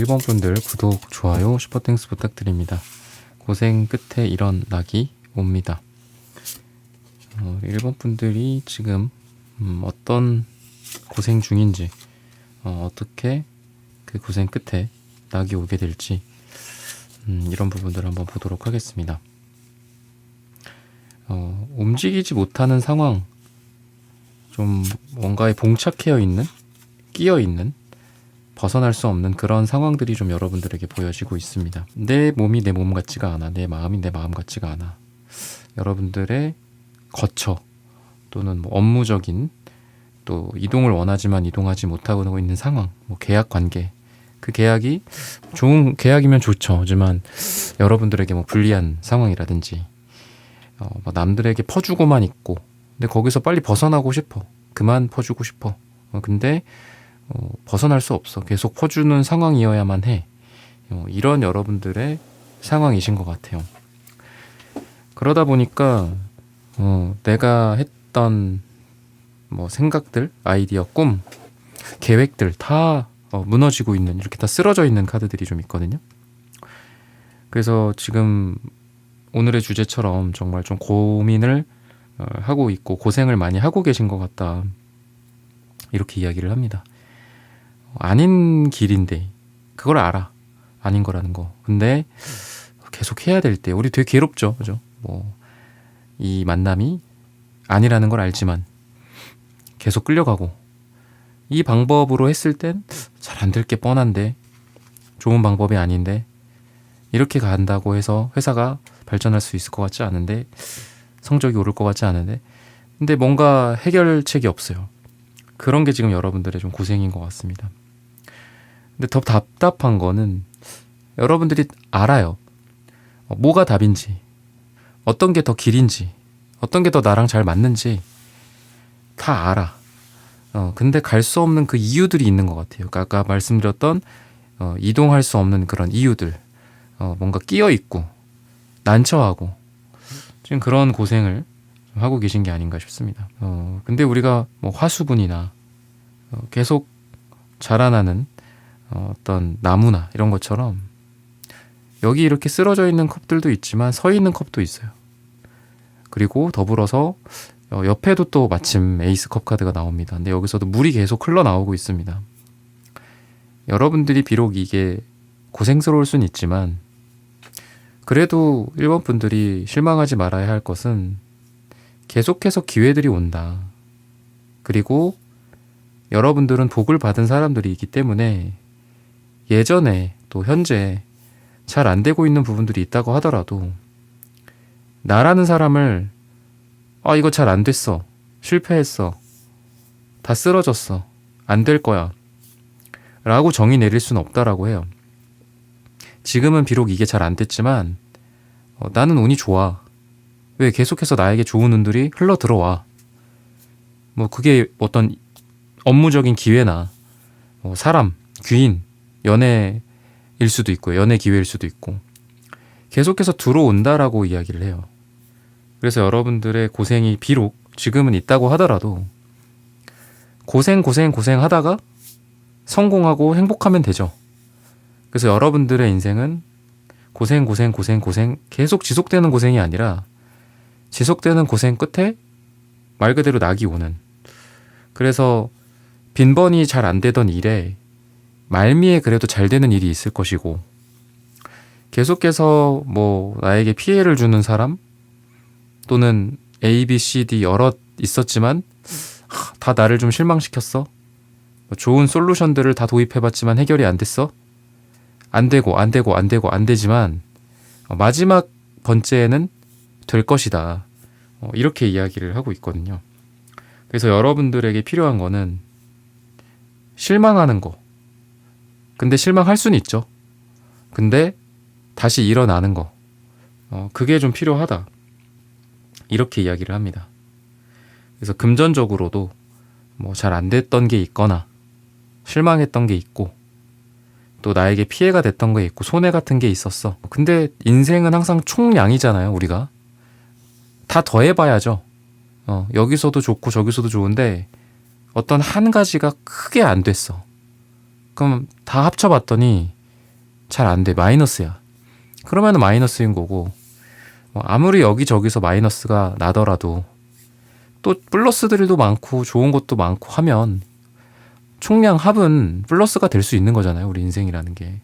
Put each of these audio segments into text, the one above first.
1번 분들 구독, 좋아요, 슈퍼땡스 부탁드립니다. 고생 끝에 이런 낙이 옵니다. 1번 분들이 지금 어떤 고생 중인지, 어떻게 그 고생 끝에 낙이 오게 될지, 이런 부분들을 한번 보도록 하겠습니다. 움직이지 못하는 상황, 좀 뭔가에 봉착해 있는, 끼어 있는, 벗어날 수 없는 그런 상황들이 좀 여러분들에게 보여지고 있습니다. 내 몸이 내 몸 같지가 않아. 내 마음이 내 마음 같지가 않아. 여러분들의 거처 또는 뭐 업무적인, 또 이동을 원하지만 이동하지 못하고 있는 상황, 뭐 계약 관계, 그 계약이 좋은 계약이면 좋죠. 하지만 여러분들에게 뭐 불리한 상황이라든지, 뭐 남들에게 퍼주고만 있고, 근데 거기서 빨리 벗어나고 싶어. 그만 퍼주고 싶어. 근데 벗어날 수 없어. 계속 퍼주는 상황이어야만 해. 이런 여러분들의 상황이신 것 같아요. 그러다 보니까 내가 했던 뭐 생각들, 아이디어, 꿈, 계획들 다 무너지고 있는, 이렇게 다 쓰러져 있는 카드들이 좀 있거든요. 그래서 지금 오늘의 주제처럼 정말 좀 고민을 하고 있고 고생을 많이 하고 계신 것 같다, 이렇게 이야기를 합니다. 아닌 길인데 그걸 알아, 아닌 거라는 거. 근데 계속 해야 될 때 우리 되게 괴롭죠, 그죠? 뭐 이 만남이 아니라는 걸 알지만 계속 끌려가고, 이 방법으로 했을 땐 잘 안 될 게 뻔한데, 좋은 방법이 아닌데, 이렇게 간다고 해서 회사가 발전할 수 있을 것 같지 않은데, 성적이 오를 것 같지 않은데, 근데 뭔가 해결책이 없어요. 그런 게 지금 여러분들의 좀 고생인 것 같습니다. 근데 더 답답한 거는 여러분들이 알아요. 뭐가 답인지, 어떤 게 더 길인지, 어떤 게 더 나랑 잘 맞는지 다 알아. 근데 갈 수 없는 그 이유들이 있는 것 같아요. 아까 말씀드렸던 이동할 수 없는 그런 이유들, 뭔가 끼어 있고 난처하고, 지금 그런 고생을 하고 계신 게 아닌가 싶습니다. 근데 우리가 뭐 화수분이나 계속 자라나는 어떤 나무나 이런 것처럼 여기 이렇게 쓰러져 있는 컵들도 있지만 서 있는 컵도 있어요. 그리고 더불어서 옆에도 또 마침 에이스 컵 카드가 나옵니다. 근데 여기서도 물이 계속 흘러나오고 있습니다. 여러분들이 비록 이게 고생스러울 순 있지만, 그래도 1번 분들이 실망하지 말아야 할 것은 계속해서 기회들이 온다. 그리고 여러분들은 복을 받은 사람들이기 때문에 예전에 또 현재 잘 안 되고 있는 부분들이 있다고 하더라도, 나라는 사람을 이거 잘 안 됐어, 실패했어, 다 쓰러졌어, 안 될 거야 라고 정의 내릴 수는 없다라고 해요. 지금은 비록 이게 잘 안 됐지만 나는 운이 좋아. 왜? 계속해서 나에게 좋은 운들이 흘러 들어와. 뭐 그게 어떤 업무적인 기회나 사람, 귀인, 연애일 수도 있고, 연애 기회일 수도 있고, 계속해서 들어온다라고 이야기를 해요. 그래서 여러분들의 고생이 비록 지금은 있다고 하더라도 고생 하다가 성공하고 행복하면 되죠. 그래서 여러분들의 인생은 고생 계속 지속되는 고생이 아니라 지속되는 고생 끝에 말 그대로 낙이 오는, 그래서 빈번히 잘 안 되던 일에 말미에 그래도 잘 되는 일이 있을 것이고, 계속해서 뭐 나에게 피해를 주는 사람, 또는 A, B, C, D 여럿 있었지만 다 나를 좀 실망시켰어. 좋은 솔루션들을 다 도입해봤지만 해결이 안 됐어. 안 되지만 마지막 번째에는 될 것이다. 이렇게 이야기를 하고 있거든요. 그래서 여러분들에게 필요한 거는 실망하는 거. 근데 실망할 수는 있죠. 근데 다시 일어나는 거. 그게 좀 필요하다, 이렇게 이야기를 합니다. 그래서 금전적으로도 뭐 잘 안 됐던 게 있거나 실망했던 게 있고, 또 나에게 피해가 됐던 게 있고, 손해 같은 게 있었어. 근데 인생은 항상 총량이잖아요. 우리가 다 더해봐야죠. 여기서도 좋고 저기서도 좋은데 어떤 한 가지가 크게 안 됐어. 그럼 다 합쳐봤더니 잘 안 돼. 마이너스야. 그러면 마이너스인 거고, 아무리 여기저기서 마이너스가 나더라도 또 플러스들도 많고 좋은 것도 많고 하면 총량 합은 플러스가 될 수 있는 거잖아요. 우리 인생이라는 게.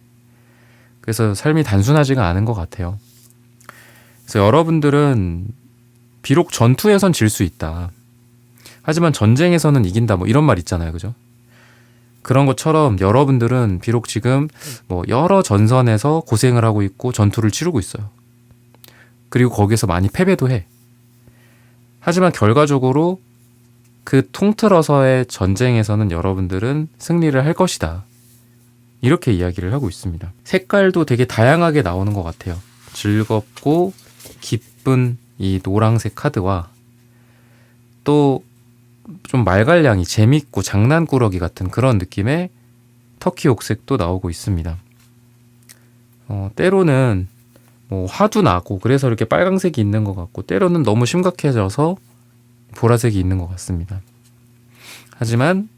그래서 삶이 단순하지가 않은 것 같아요. 그래서 여러분들은 비록 전투에선 질 수 있다. 하지만 전쟁에서는 이긴다. 뭐 이런 말 있잖아요. 그죠? 그런 것처럼 여러분들은 비록 지금 뭐 여러 전선에서 고생을 하고 있고 전투를 치르고 있어요. 그리고 거기서 많이 패배도 해. 하지만 결과적으로 그 통틀어서의 전쟁에서는 여러분들은 승리를 할 것이다. 이렇게 이야기를 하고 있습니다. 색깔도 되게 다양하게 나오는 것 같아요. 즐겁고 기쁜 이 노란색 카드와 또 좀 말갈량이 재밌고 장난꾸러기 같은 그런 느낌의 터키 옥색도 나오고 있습니다. 때로는 뭐 화도 나고 그래서 이렇게 빨강색이 있는 것 같고 때로는 너무 심각해져서 보라색이 있는 것 같습니다. 하지만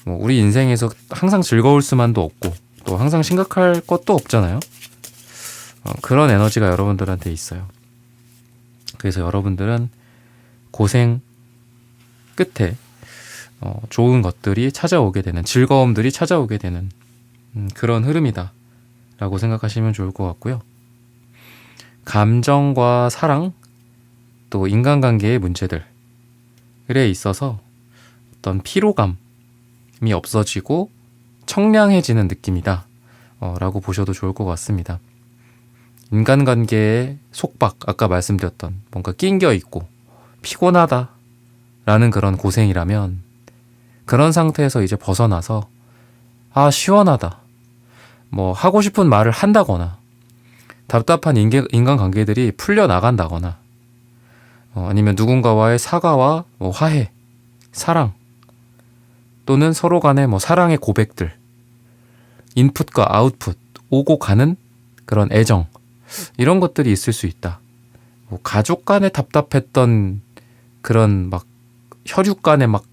뭐 우리 인생에서 항상 즐거울 수만도 없고 또 항상 심각할 것도 없잖아요. 그런 에너지가 여러분들한테 있어요. 그래서 여러분들은 고생 끝에 좋은 것들이 찾아오게 되는, 즐거움들이 찾아오게 되는 그런 흐름이다 라고 생각하시면 좋을 것 같고요. 감정과 사랑 또 인간관계의 문제들에 있어서 어떤 피로감이 없어지고 청량해지는 느낌이다 라고 보셔도 좋을 것 같습니다. 인간관계의 속박, 아까 말씀드렸던 뭔가 낑겨 있고 피곤하다 라는 그런 고생이라면 그런 상태에서 이제 벗어나서 시원하다, 뭐 하고 싶은 말을 한다거나 답답한 인간관계들이 풀려나간다거나 아니면 누군가와의 사과와 뭐 화해, 사랑 또는 서로 간의 뭐 사랑의 고백들, 인풋과 아웃풋, 오고 가는 그런 애정, 이런 것들이 있을 수 있다. 뭐 가족 간에 답답했던 그런 막 혈육 간에 막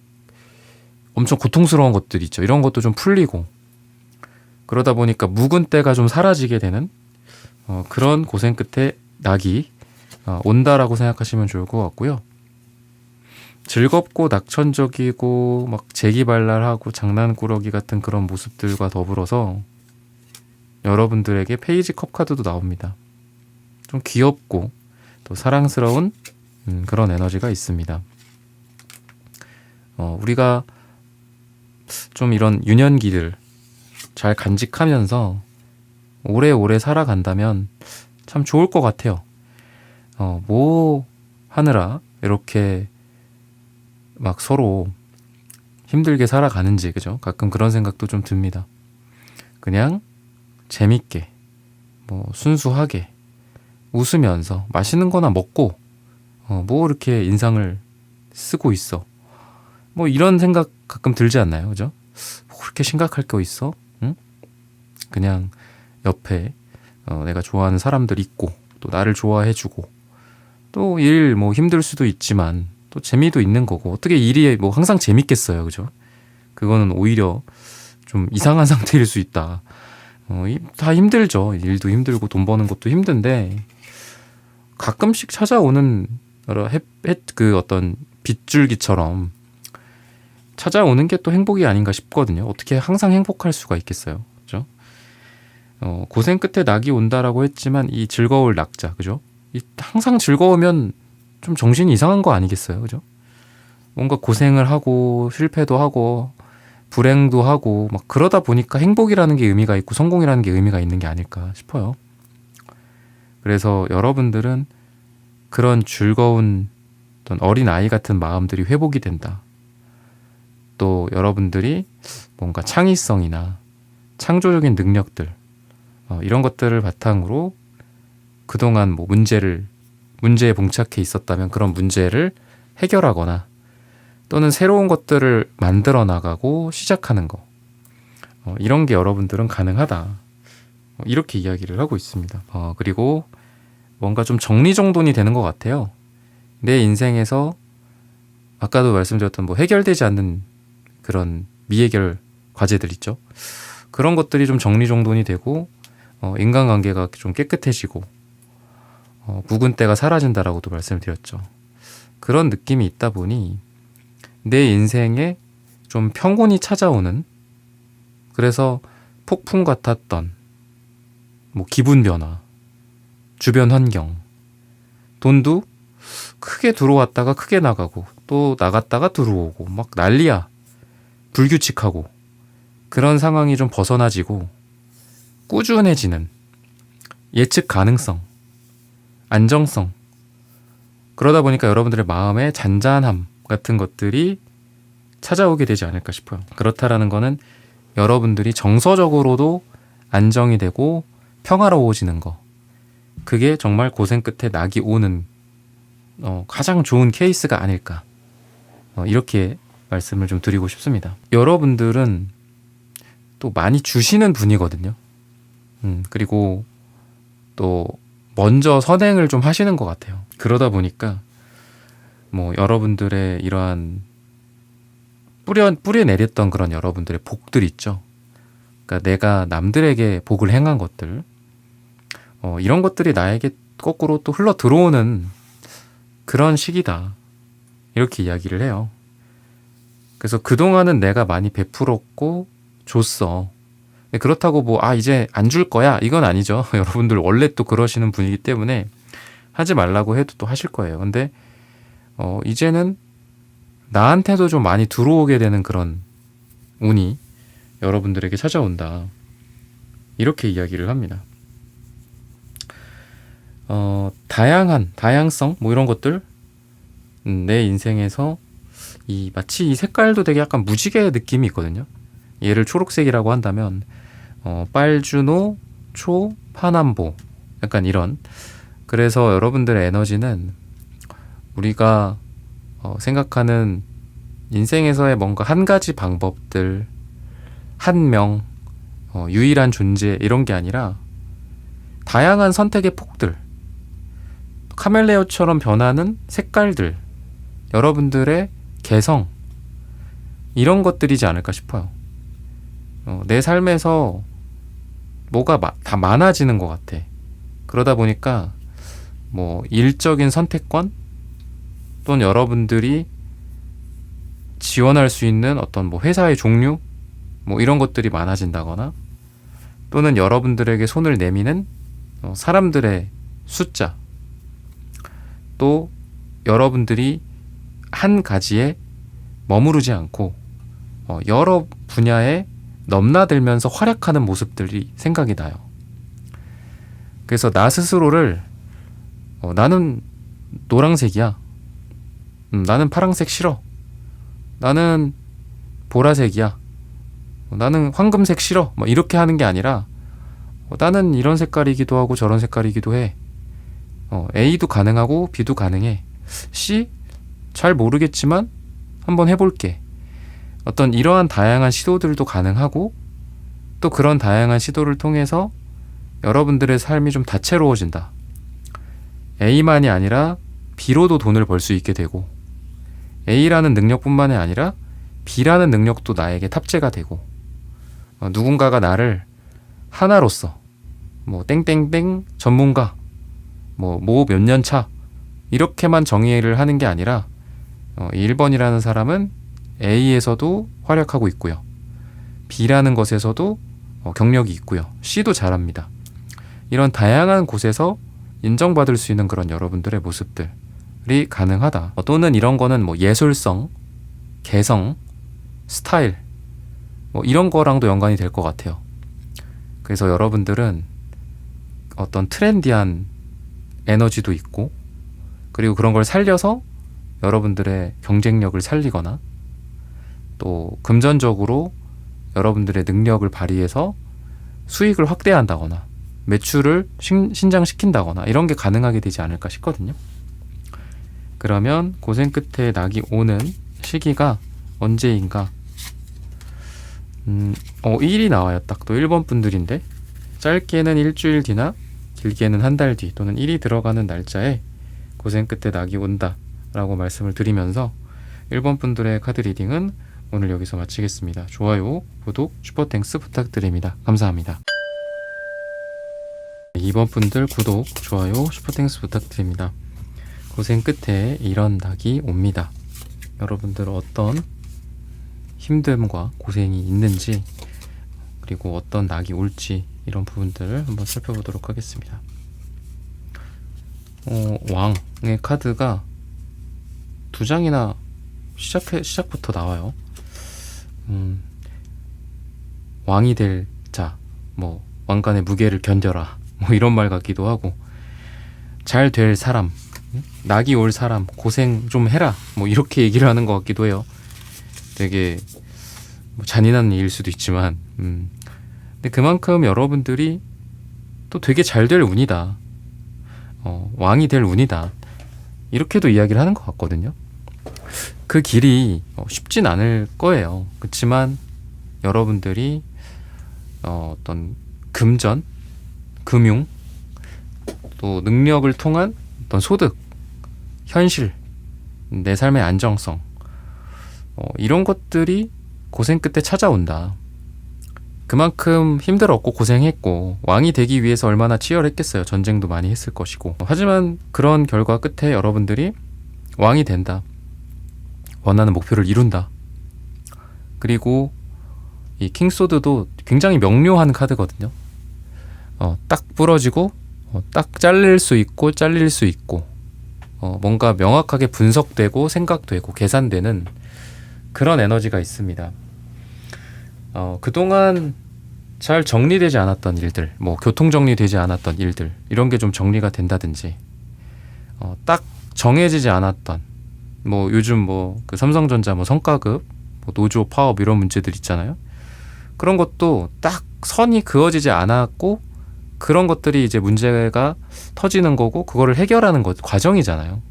엄청 고통스러운 것들 있죠. 이런 것도 좀 풀리고 그러다 보니까 묵은 때가 좀 사라지게 되는 그런 고생 끝에 낙이 온다라고 생각하시면 좋을 것 같고요. 즐겁고 낙천적이고 막 재기발랄하고 장난꾸러기 같은 그런 모습들과 더불어서 여러분들에게 페이지 컵 카드도 나옵니다. 좀 귀엽고 또 사랑스러운 그런 에너지가 있습니다. 우리가 좀 이런 유년기들 잘 간직하면서 오래오래 살아간다면 참 좋을 것 같아요. 뭐 하느라 이렇게 막 서로 힘들게 살아가는지, 그죠? 가끔 그런 생각도 좀 듭니다. 그냥 재밌게, 뭐 순수하게 웃으면서 맛있는 거나 먹고 뭐 이렇게 인상을 쓰고 있어. 뭐 이런 생각 가끔 들지 않나요? 그죠? 뭐 그렇게 심각할 거 있어? 응? 그냥 옆에 내가 좋아하는 사람들 있고 또 나를 좋아해주고 또 일 뭐 힘들 수도 있지만 또 재미도 있는 거고 어떻게 일이 뭐 항상 재밌겠어요. 그죠? 그거는 오히려 좀 이상한 상태일 수 있다. 다 힘들죠. 일도 힘들고 돈 버는 것도 힘든데 가끔씩 찾아오는 그 어떤 빗줄기처럼 찾아오는 게 또 행복이 아닌가 싶거든요. 어떻게 항상 행복할 수가 있겠어요. 그죠? 고생 끝에 낙이 온다라고 했지만 이 즐거울 낙자, 그죠? 항상 즐거우면 좀 정신이 이상한 거 아니겠어요. 그죠? 뭔가 고생을 하고 실패도 하고 불행도 하고 막 그러다 보니까 행복이라는 게 의미가 있고 성공이라는 게 의미가 있는 게 아닐까 싶어요. 그래서 여러분들은 그런 즐거운 어떤 어린아이 같은 마음들이 회복이 된다. 또 여러분들이 뭔가 창의성이나 창조적인 능력들 이런 것들을 바탕으로 그동안 뭐 문제에 봉착해 있었다면 그런 문제를 해결하거나 또는 새로운 것들을 만들어 나가고 시작하는 거 이런 게 여러분들은 가능하다. 이렇게 이야기를 하고 있습니다. 그리고 뭔가 좀 정리정돈이 되는 것 같아요. 내 인생에서 아까도 말씀드렸던 뭐 해결되지 않는 그런 미해결 과제들 있죠. 그런 것들이 좀 정리정돈이 되고 인간관계가 좀 깨끗해지고 묵은 때가 사라진다라고도 말씀드렸죠. 그런 느낌이 있다 보니 내 인생에 좀 평온이 찾아오는, 그래서 폭풍 같았던 기분 변화, 주변 환경, 돈도 크게 들어왔다가 크게 나가고 또 나갔다가 들어오고 막 난리야. 불규칙하고 그런 상황이 좀 벗어나지고 꾸준해지는 예측 가능성, 안정성, 그러다 보니까 여러분들의 마음의 잔잔함 같은 것들이 찾아오게 되지 않을까 싶어요. 그렇다라는 거는 여러분들이 정서적으로도 안정이 되고 평화로워지는 거, 그게 정말 고생 끝에 낙이 오는 가장 좋은 케이스가 아닐까, 이렇게 말씀을 좀 드리고 싶습니다. 여러분들은 또 많이 주시는 분이거든요. 그리고 또 먼저 선행을 좀 하시는 것 같아요. 그러다 보니까 여러분들의 이러한 뿌려 내렸던 그런 여러분들의 복들 있죠. 그러니까 내가 남들에게 복을 행한 것들, 이런 것들이 나에게 거꾸로 또 흘러 들어오는 그런 시기다, 이렇게 이야기를 해요. 그래서 그동안은 내가 많이 베풀었고 줬어. 근데 그렇다고 이제 안 줄 거야, 이건 아니죠. 여러분들 원래 또 그러시는 분이기 때문에 하지 말라고 해도 또 하실 거예요. 근데 이제는 나한테도 좀 많이 들어오게 되는 그런 운이 여러분들에게 찾아온다, 이렇게 이야기를 합니다. 다양성 이런 것들, 내 인생에서 마치 이 색깔도 되게 약간 무지개 느낌이 있거든요. 얘를 초록색이라고 한다면 빨주노, 초, 파남보, 약간 이런. 그래서 여러분들의 에너지는 우리가 생각하는 인생에서의 뭔가 한 가지 방법들, 한 명, 유일한 존재, 이런 게 아니라 다양한 선택의 폭들, 카멜레온처럼 변하는 색깔들, 여러분들의 개성, 이런 것들이지 않을까 싶어요. 내 삶에서 뭐가 다 많아지는 것 같아. 그러다 보니까 일적인 선택권, 또는 여러분들이 지원할 수 있는 어떤 회사의 종류, 이런 것들이 많아진다거나, 또는 여러분들에게 손을 내미는 사람들의 숫자, 또 여러분들이 한 가지에 머무르지 않고 여러 분야에 넘나들면서 활약하는 모습들이 생각이 나요. 그래서 나 스스로를 나는 노란색이야, 나는 파란색 싫어, 나는 보라색이야, 나는 황금색 싫어, 이렇게 하는 게 아니라 나는 이런 색깔이기도 하고 저런 색깔이기도 해. A도 가능하고 B도 가능해. C? 잘 모르겠지만 한번 해볼게. 어떤 이러한 다양한 시도들도 가능하고, 또 그런 다양한 시도를 통해서 여러분들의 삶이 좀 다채로워진다. A만이 아니라 B로도 돈을 벌 수 있게 되고, A라는 능력뿐만이 아니라 B라는 능력도 나에게 탑재가 되고, 누군가가 나를 하나로서 땡땡땡 전문가, 몇 년 차, 이렇게만 정의를 하는 게 아니라 1번이라는 사람은 A에서도 활약하고 있고요, B라는 것에서도 경력이 있고요, C도 잘합니다. 이런 다양한 곳에서 인정받을 수 있는 그런 여러분들의 모습들이 가능하다. 또는 이런 거는 예술성, 개성, 스타일, 이런 거랑도 연관이 될 것 같아요. 그래서 여러분들은 어떤 트렌디한 에너지도 있고, 그리고 그런 걸 살려서 여러분들의 경쟁력을 살리거나, 또 금전적으로 여러분들의 능력을 발휘해서 수익을 확대한다거나 매출을 신장시킨다거나, 이런 게 가능하게 되지 않을까 싶거든요. 그러면 고생 끝에 낙이 오는 시기가 언제인가? 1이 나와요. 딱 또 1번 분들인데, 짧게는 일주일 뒤나 길게는 한 달 뒤, 또는 1이 들어가는 날짜에 고생 끝에 낙이 온다 라고 말씀을 드리면서 1번 분들의 카드 리딩은 오늘 여기서 마치겠습니다. 좋아요, 구독, 슈퍼땡스 부탁드립니다. 감사합니다. 2번 분들 구독, 좋아요, 슈퍼땡스 부탁드립니다. 고생 끝에 이런 낙이 옵니다. 여러분들 어떤 힘듦과 고생이 있는지, 그리고 어떤 낙이 올지, 이런 부분들을 한번 살펴보도록 하겠습니다. 왕의 카드가 2장이나 시작부터 나와요. 왕이 될 자, 뭐 왕관의 무게를 견뎌라, 뭐 이런 말 같기도 하고, 잘 될 사람, 낙이 올 사람, 고생 좀 해라, 뭐 이렇게 얘기를 하는 것 같기도 해요. 되게 뭐 잔인한 일일 수도 있지만, 근데 그만큼 여러분들이 또 되게 잘 될 운이다, 왕이 될 운이다, 이렇게도 이야기를 하는 것 같거든요. 그 길이 쉽진 않을 거예요. 그렇지만 여러분들이 어떤 금전, 금융, 또 능력을 통한 어떤 소득, 현실, 내 삶의 안정성, 이런 것들이 고생 끝에 찾아온다. 그만큼 힘들었고 고생했고, 왕이 되기 위해서 얼마나 치열했겠어요. 전쟁도 많이 했을 것이고. 하지만 그런 결과 끝에 여러분들이 왕이 된다, 원하는 목표를 이룬다. 그리고 이 킹소드도 굉장히 명료한 카드거든요. 딱 부러지고, 딱 잘릴 수 있고 잘릴 수 있고, 뭔가 명확하게 분석되고 생각되고 계산되는 그런 에너지가 있습니다. 그동안 잘 정리되지 않았던 일들, 뭐 교통 정리되지 않았던 일들, 이런 게 좀 정리가 된다든지, 딱 정해지지 않았던, 뭐 요즘 뭐 그 삼성전자 뭐 성과급, 뭐 노조 파업 이런 문제들 있잖아요. 그런 것도 딱 선이 그어지지 않았고, 그런 것들이 이제 문제가 터지는 거고, 그거를 해결하는 것 과정이잖아요.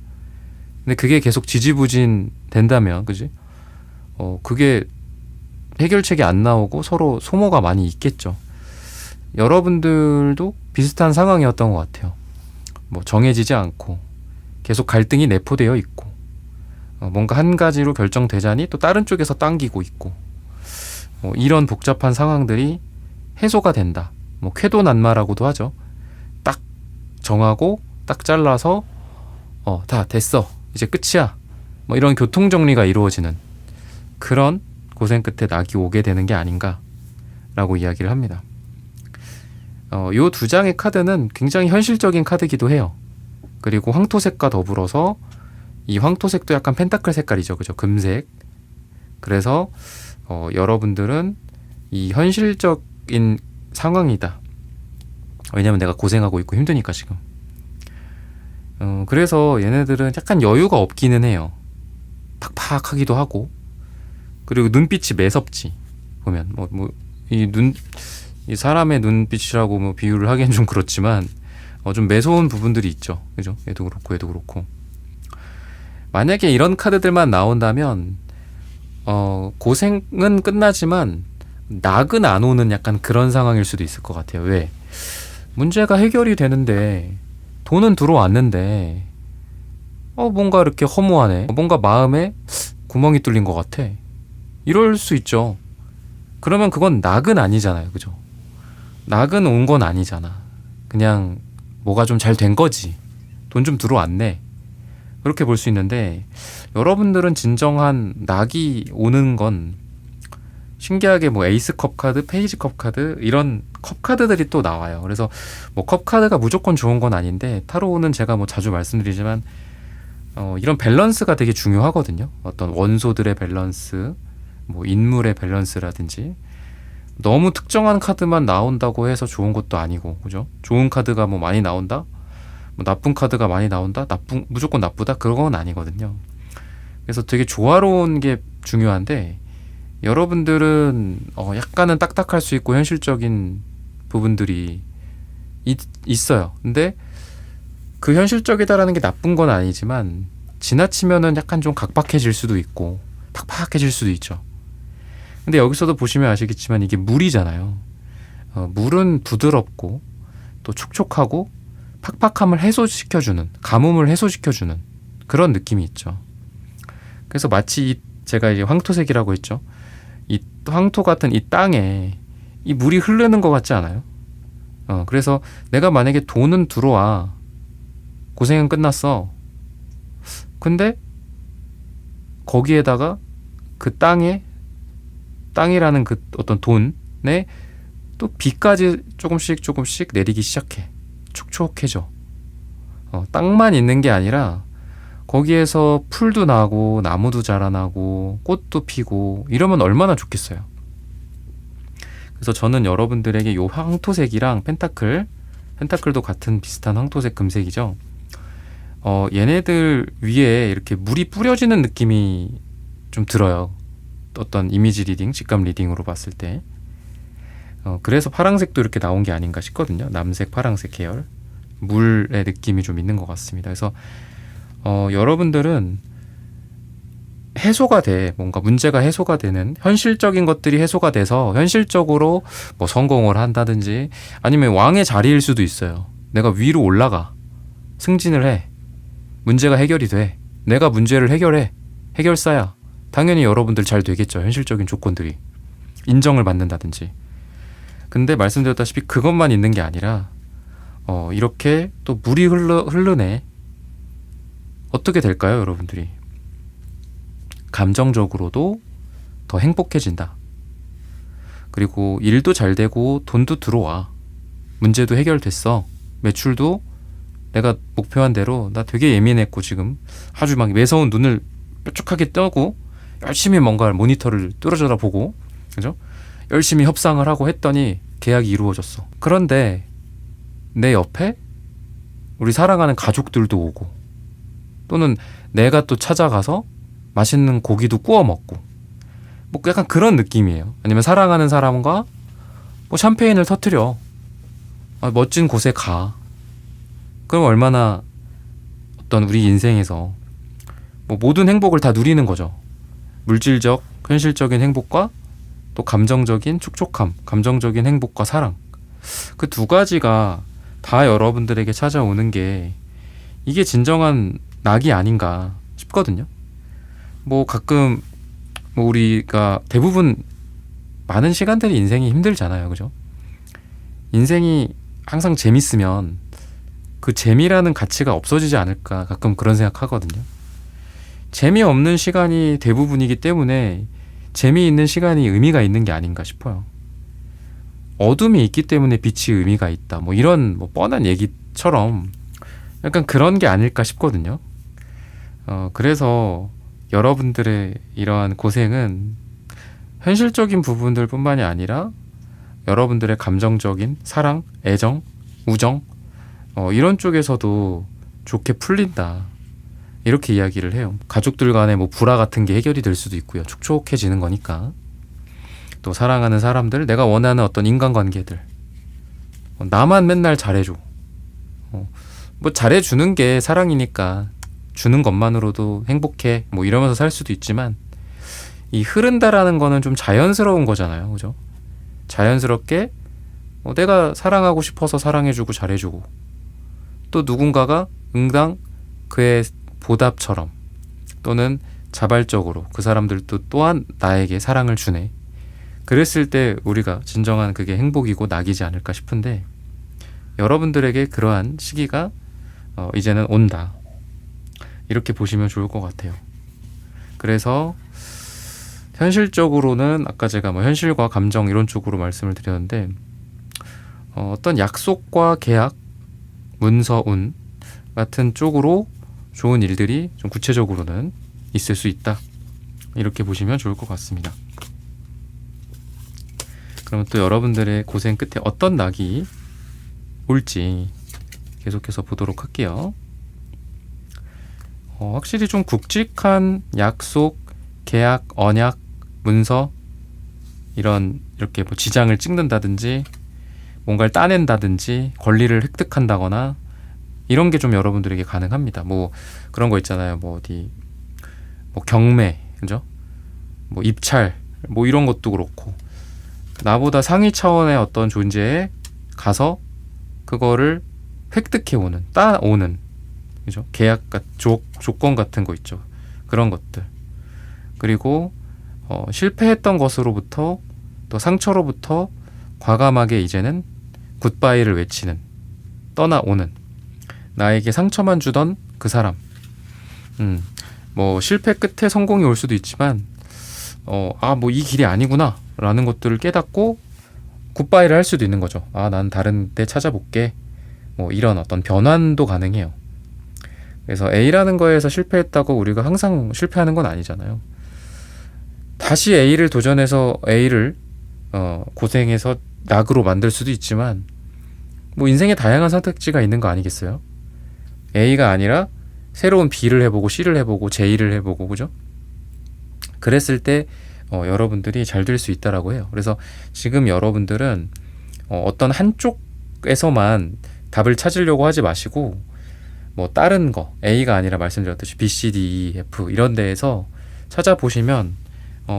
근데 그게 계속 지지부진 된다면, 그지? 그게 해결책이 안 나오고 서로 소모가 많이 있겠죠. 여러분들도 비슷한 상황이었던 것 같아요. 뭐 정해지지 않고 계속 갈등이 내포되어 있고, 뭔가 한 가지로 결정되자니 또 다른 쪽에서 당기고 있고, 이런 복잡한 상황들이 해소가 된다. 뭐 쾌도난마라고도 하죠. 딱 정하고 딱 잘라서 다 됐어, 이제 끝이야, 뭐 이런 교통정리가 이루어지는 그런 고생 끝에 낙이 오게 되는 게 아닌가라고 이야기를 합니다. 요 2장의 카드는 굉장히 현실적인 카드기도 해요. 그리고 황토색과 더불어서, 이 황토색도 약간 펜타클 색깔이죠, 그죠? 금색. 그래서 여러분들은 이 현실적인 상황이다. 왜냐면 내가 고생하고 있고 힘드니까 지금. 그래서 얘네들은 약간 여유가 없기는 해요. 팍팍하기도 하고, 그리고 눈빛이 매섭지. 보면 이 사람의 눈빛이라고 뭐 비유를 하기엔 좀 그렇지만, 좀 매서운 부분들이 있죠, 그죠? 얘도 그렇고. 만약에 이런 카드들만 나온다면 고생은 끝나지만 낙은 안 오는 약간 그런 상황일 수도 있을 것 같아요. 왜? 문제가 해결이 되는데, 돈은 들어왔는데 뭔가 이렇게 허무하네, 뭔가 마음에 구멍이 뚫린 것 같아, 이럴 수 있죠. 그러면 그건 낙은 아니잖아요, 그죠? 낙은 온 건 아니잖아. 그냥 뭐가 좀 잘 된 거지, 돈 좀 들어왔네, 그렇게 볼 수 있는데, 여러분들은 진정한 낙이 오는 건 신기하게 뭐 에이스 컵 카드, 페이지 컵 카드, 이런 컵 카드들이 또 나와요. 그래서 뭐 컵 카드가 무조건 좋은 건 아닌데, 타로는 제가 뭐 자주 말씀드리지만 이런 밸런스가 되게 중요하거든요. 어떤 원소들의 밸런스, 뭐 인물의 밸런스라든지. 너무 특정한 카드만 나온다고 해서 좋은 것도 아니고, 그죠? 좋은 카드가 뭐 많이 나온다, 뭐 나쁜 카드가 많이 나온다, 무조건 나쁘다, 그건 아니거든요. 그래서 되게 조화로운 게 중요한데, 여러분들은 약간은 딱딱할 수 있고 현실적인 부분들이 있어요. 근데 그 현실적이다라는 게 나쁜 건 아니지만, 지나치면은 약간 좀 각박해질 수도 있고 팍팍해질 수도 있죠. 근데 여기서도 보시면 아시겠지만 이게 물이잖아요. 물은 부드럽고 또 촉촉하고 팍팍함을 해소시켜주는, 가뭄을 해소시켜주는 그런 느낌이 있죠. 그래서 마치 제가 이제 황토색이라고 했죠. 이 황토 같은 이 땅에 이 물이 흐르는 것 같지 않아요? 그래서 내가 만약에 돈은 들어와. 고생은 끝났어. 근데 거기에다가 그 땅이라는 그 어떤 돈에 또 비까지 조금씩 내리기 시작해. 촉촉해져. 땅만 있는 게 아니라 거기에서 풀도 나고 나무도 자라나고 꽃도 피고 이러면 얼마나 좋겠어요. 그래서 저는 여러분들에게 요 황토색이랑 펜타클도 같은 비슷한 황토색 금색이죠. 얘네들 위에 이렇게 물이 뿌려지는 느낌이 좀 들어요. 어떤 이미지 리딩, 직감 리딩으로 봤을 때. 그래서 파랑색도 이렇게 나온 게 아닌가 싶거든요. 남색, 파랑색 계열. 물의 느낌이 좀 있는 것 같습니다. 그래서 여러분들은 해소가 돼. 뭔가 문제가 해소가 되는 현실적인 것들이 해소가 돼서 현실적으로 뭐 성공을 한다든지 아니면 왕의 자리일 수도 있어요. 내가 위로 올라가. 승진을 해. 문제가 해결이 돼. 내가 문제를 해결해. 해결사야. 당연히 여러분들 잘 되겠죠. 현실적인 조건들이. 인정을 받는다든지. 근데 말씀드렸다시피 그것만 있는 게 아니라 이렇게 또 물이 흐르네. 어떻게 될까요, 여러분들이? 감정적으로도 더 행복해진다. 그리고 일도 잘 되고 돈도 들어와. 문제도 해결됐어. 매출도 내가 목표한 대로 나 되게 예민했고 지금 아주 막 매서운 눈을 뾰족하게 떠고 열심히 뭔가 모니터를 뚫어져다 보고 그죠? 열심히 협상을 하고 했더니 계약이 이루어졌어. 그런데 내 옆에 우리 사랑하는 가족들도 오고 또는 내가 또 찾아가서 맛있는 고기도 구워 먹고 뭐 약간 그런 느낌이에요. 아니면 사랑하는 사람과 뭐 샴페인을 터뜨려. 멋진 곳에 가. 그럼 얼마나 어떤 우리 인생에서 뭐 모든 행복을 다 누리는 거죠. 물질적, 현실적인 행복과 또 감정적인 촉촉함, 감정적인 행복과 사랑. 그 두 가지가 다 여러분들에게 찾아오는 게 이게 진정한 낙이 아닌가 싶거든요. 뭐 가끔 뭐 우리가 대부분 많은 시간들이 인생이 힘들잖아요. 그죠? 인생이 항상 재밌으면 그 재미라는 가치가 없어지지 않을까 가끔 그런 생각하거든요. 재미없는 시간이 대부분이기 때문에 재미있는 시간이 의미가 있는 게 아닌가 싶어요. 어둠이 있기 때문에 빛이 의미가 있다. 뭐 이런 뭐 뻔한 얘기처럼 약간 그런 게 아닐까 싶거든요. 그래서 여러분들의 이러한 고생은 현실적인 부분들뿐만이 아니라 여러분들의 감정적인 사랑, 애정, 우정 이런 쪽에서도 좋게 풀린다. 이렇게 이야기를 해요. 가족들 간의 뭐 불화 같은 게 해결이 될 수도 있고요. 촉촉해지는 거니까. 또 사랑하는 사람들, 내가 원하는 어떤 인간관계들. 나만 맨날 잘해줘. 뭐 잘해주는 게 사랑이니까 주는 것만으로도 행복해. 뭐 이러면서 살 수도 있지만 이 흐른다라는 거는 좀 자연스러운 거잖아요. 그죠? 자연스럽게 내가 사랑하고 싶어서 사랑해주고 잘해주고 또 누군가가 응당 그의 보답처럼 또는 자발적으로 그 사람들도 또한 나에게 사랑을 주네. 그랬을 때 우리가 진정한 그게 행복이고 낙이지 않을까 싶은데 여러분들에게 그러한 시기가 이제는 온다. 이렇게 보시면 좋을 것 같아요. 그래서 현실적으로는 아까 제가 뭐 현실과 감정 이런 쪽으로 말씀을 드렸는데 어떤 약속과 계약, 문서, 운 같은 쪽으로 좋은 일들이 좀 구체적으로는 있을 수 있다. 이렇게 보시면 좋을 것 같습니다. 그러면 또 여러분들의 고생 끝에 어떤 낙이 올지 계속해서 보도록 할게요. 확실히 좀 굵직한 약속, 계약, 언약, 문서 이렇게 뭐 지장을 찍는다든지 뭔가를 따낸다든지 권리를 획득한다거나 이런 게 좀 여러분들에게 가능합니다. 뭐 그런 거 있잖아요. 뭐 어디 뭐 경매, 그죠? 뭐 입찰, 뭐 이런 것도 그렇고 나보다 상위 차원의 어떤 존재에 가서 그거를 획득해오는, 따오는, 그죠? 계약 조건 같은 거 있죠. 그런 것들. 그리고 실패했던 것으로부터 또 상처로부터 과감하게 이제는 굿바이를 외치는, 떠나오는, 나에게 상처만 주던 그 사람. 뭐 실패 끝에 성공이 올 수도 있지만 뭐 이 길이 아니구나 라는 것들을 깨닫고 굿바이를 할 수도 있는 거죠. 난 다른 데 찾아볼게. 뭐 이런 어떤 변환도 가능해요. 그래서 A라는 거에서 실패했다고 우리가 항상 실패하는 건 아니잖아요. 다시 A를 도전해서 A를 고생해서 낙으로 만들 수도 있지만 뭐 인생에 다양한 선택지가 있는 거 아니겠어요? A가 아니라 새로운 B를 해보고 C를 해보고 J를 해보고, 그죠? 그랬을 때 여러분들이 잘 될 수 있다라고 해요. 그래서 지금 여러분들은 어떤 한쪽에서만 답을 찾으려고 하지 마시고 뭐 다른 거, A가 아니라 말씀드렸듯이 B, C, D, E, F 이런 데에서 찾아보시면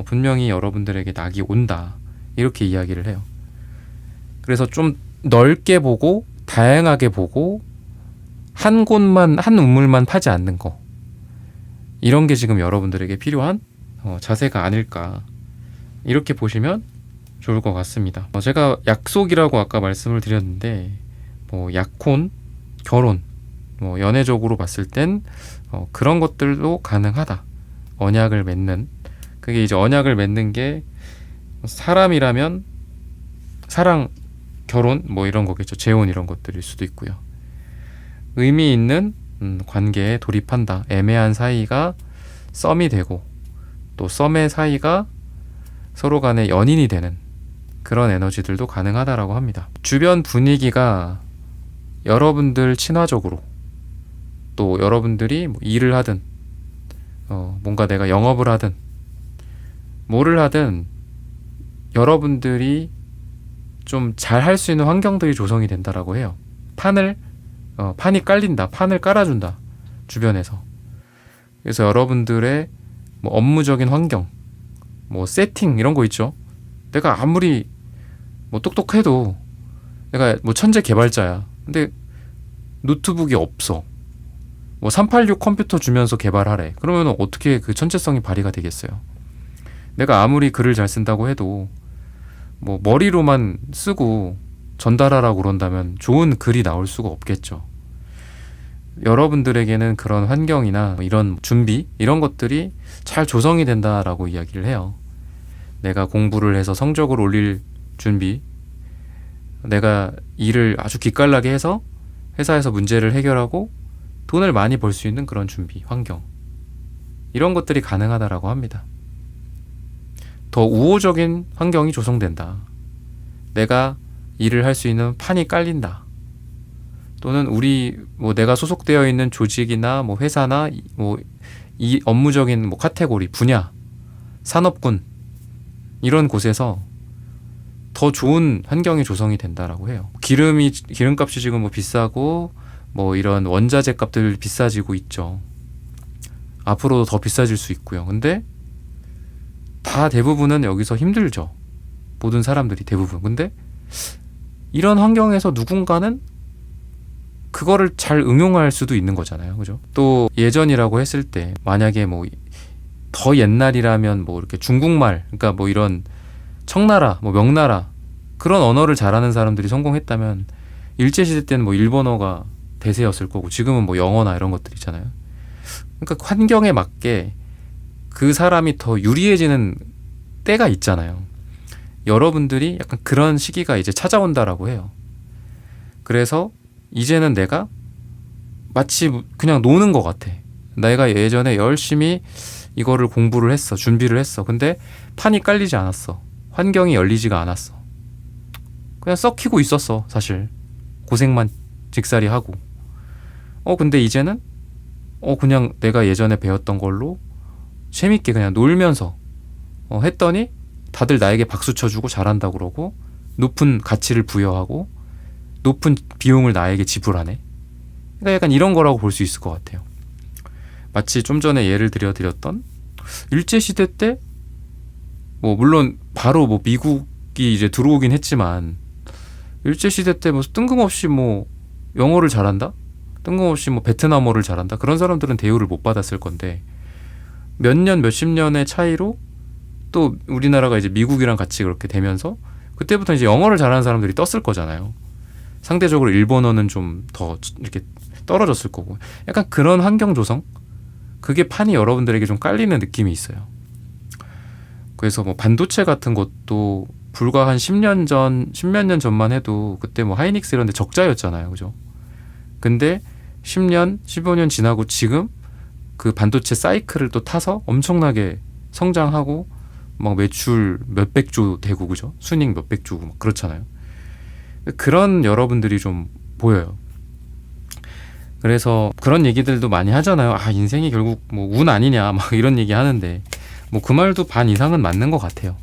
분명히 여러분들에게 낙이 온다, 이렇게 이야기를 해요. 그래서 좀 넓게 보고 다양하게 보고 한 곳만, 한 우물만 파지 않는 거, 이런 게 지금 여러분들에게 필요한 자세가 아닐까, 이렇게 보시면 좋을 것 같습니다. 제가 약속이라고 아까 말씀을 드렸는데 뭐 약혼, 결혼, 뭐 연애적으로 봤을 땐 그런 것들도 가능하다. 언약을 맺는, 그게 이제 언약을 맺는 게 사람이라면 사랑, 결혼 뭐 이런 거겠죠. 재혼 이런 것들일 수도 있고요. 의미 있는 관계에 돌입한다. 애매한 사이가 썸이 되고 또 썸의 사이가 서로 간에 연인이 되는 그런 에너지들도 가능하다라고 합니다. 주변 분위기가 여러분들 친화적으로, 또 여러분들이 뭐 일을 하든 뭔가 내가 영업을 하든 뭐를 하든 여러분들이 좀 잘 할 수 있는 환경들이 조성이 된다라고 해요. 판이 깔린다, 판을 깔아준다, 주변에서. 그래서 여러분들의 뭐 업무적인 환경, 뭐 세팅 이런 거 있죠. 내가 아무리 뭐 똑똑해도, 내가 뭐 천재 개발자야, 근데 노트북이 없어. 뭐 386 컴퓨터 주면서 개발하래. 그러면 어떻게 그 천재성이 발휘가 되겠어요? 내가 아무리 글을 잘 쓴다고 해도 뭐 머리로만 쓰고 전달하라고 그런다면 좋은 글이 나올 수가 없겠죠. 여러분들에게는 그런 환경이나 이런 준비, 이런 것들이 잘 조성이 된다라고 이야기를 해요. 내가 공부를 해서 성적을 올릴 준비, 내가 일을 아주 기깔나게 해서 회사에서 문제를 해결하고 돈을 많이 벌 수 있는 그런 준비, 환경, 이런 것들이 가능하다라고 합니다. 더 우호적인 환경이 조성된다. 내가 일을 할 수 있는 판이 깔린다. 또는 뭐 내가 소속되어 있는 조직이나 뭐 회사나 뭐 이 업무적인 뭐 카테고리, 분야, 산업군, 이런 곳에서 더 좋은 환경이 조성이 된다라고 해요. 기름값이 지금 뭐 비싸고 뭐 이런 원자재 값들 비싸지고 있죠. 앞으로도 더 비싸질 수 있고요. 근데 다 대부분은 여기서 힘들죠. 모든 사람들이 대부분. 근데 이런 환경에서 누군가는 그거를 잘 응용할 수도 있는 거잖아요. 그죠? 또 예전이라고 했을 때 만약에 뭐 더 옛날이라면 뭐 이렇게 중국말, 그러니까 뭐 이런 청나라, 뭐 명나라, 그런 언어를 잘하는 사람들이 성공했다면 일제시대 때는 뭐 일본어가 대세였을 거고, 지금은 뭐 영어나 이런 것들 있잖아요. 그러니까 환경에 맞게 그 사람이 더 유리해지는 때가 있잖아요. 여러분들이 약간 그런 시기가 이제 찾아온다라고 해요. 그래서 이제는 내가 마치 그냥 노는 것 같아. 내가 예전에 열심히 이거를 공부를 했어, 준비를 했어. 근데 판이 깔리지 않았어. 환경이 열리지가 않았어. 그냥 썩히고 있었어, 사실. 고생만 직살이 하고. 근데 이제는 그냥 내가 예전에 배웠던 걸로 재밌게 그냥 놀면서 했더니 다들 나에게 박수 쳐주고 잘한다고 그러고 높은 가치를 부여하고 높은 비용을 나에게 지불하네. 그러니까 약간 이런 거라고 볼 수 있을 것 같아요. 마치 좀 전에 예를 드렸던 일제시대 때 뭐 물론 바로 뭐 미국이 이제 들어오긴 했지만 일제시대 때 뭐 뜬금없이 뭐 영어를 잘한다? 뜬금없이 뭐 베트남어를 잘한다? 그런 사람들은 대우를 못 받았을 건데 몇 년, 몇십 년의 차이로 또 우리나라가 이제 미국이랑 같이 그렇게 되면서 그때부터 이제 영어를 잘하는 사람들이 떴을 거잖아요. 상대적으로 일본어는 좀 더 이렇게 떨어졌을 거고 약간 그런 환경 조성 그게 판이 여러분들에게 좀 깔리는 느낌이 있어요. 그래서 뭐 반도체 같은 것도 불과 한 10몇 년 전만 해도 그때 뭐 하이닉스 이런 데 적자였잖아요. 그죠? 근데 10년, 15년 지나고 지금 그 반도체 사이클을 또 타서 엄청나게 성장하고 막 매출 몇백 조 되고 그죠? 순익 몇백 조고 막 그렇잖아요. 그런 여러분들이 좀 보여요. 그래서 그런 얘기들도 많이 하잖아요. 아, 인생이 결국 뭐 운 아니냐 막 이런 얘기 하는데 뭐 그 말도 반 이상은 맞는 것 같아요.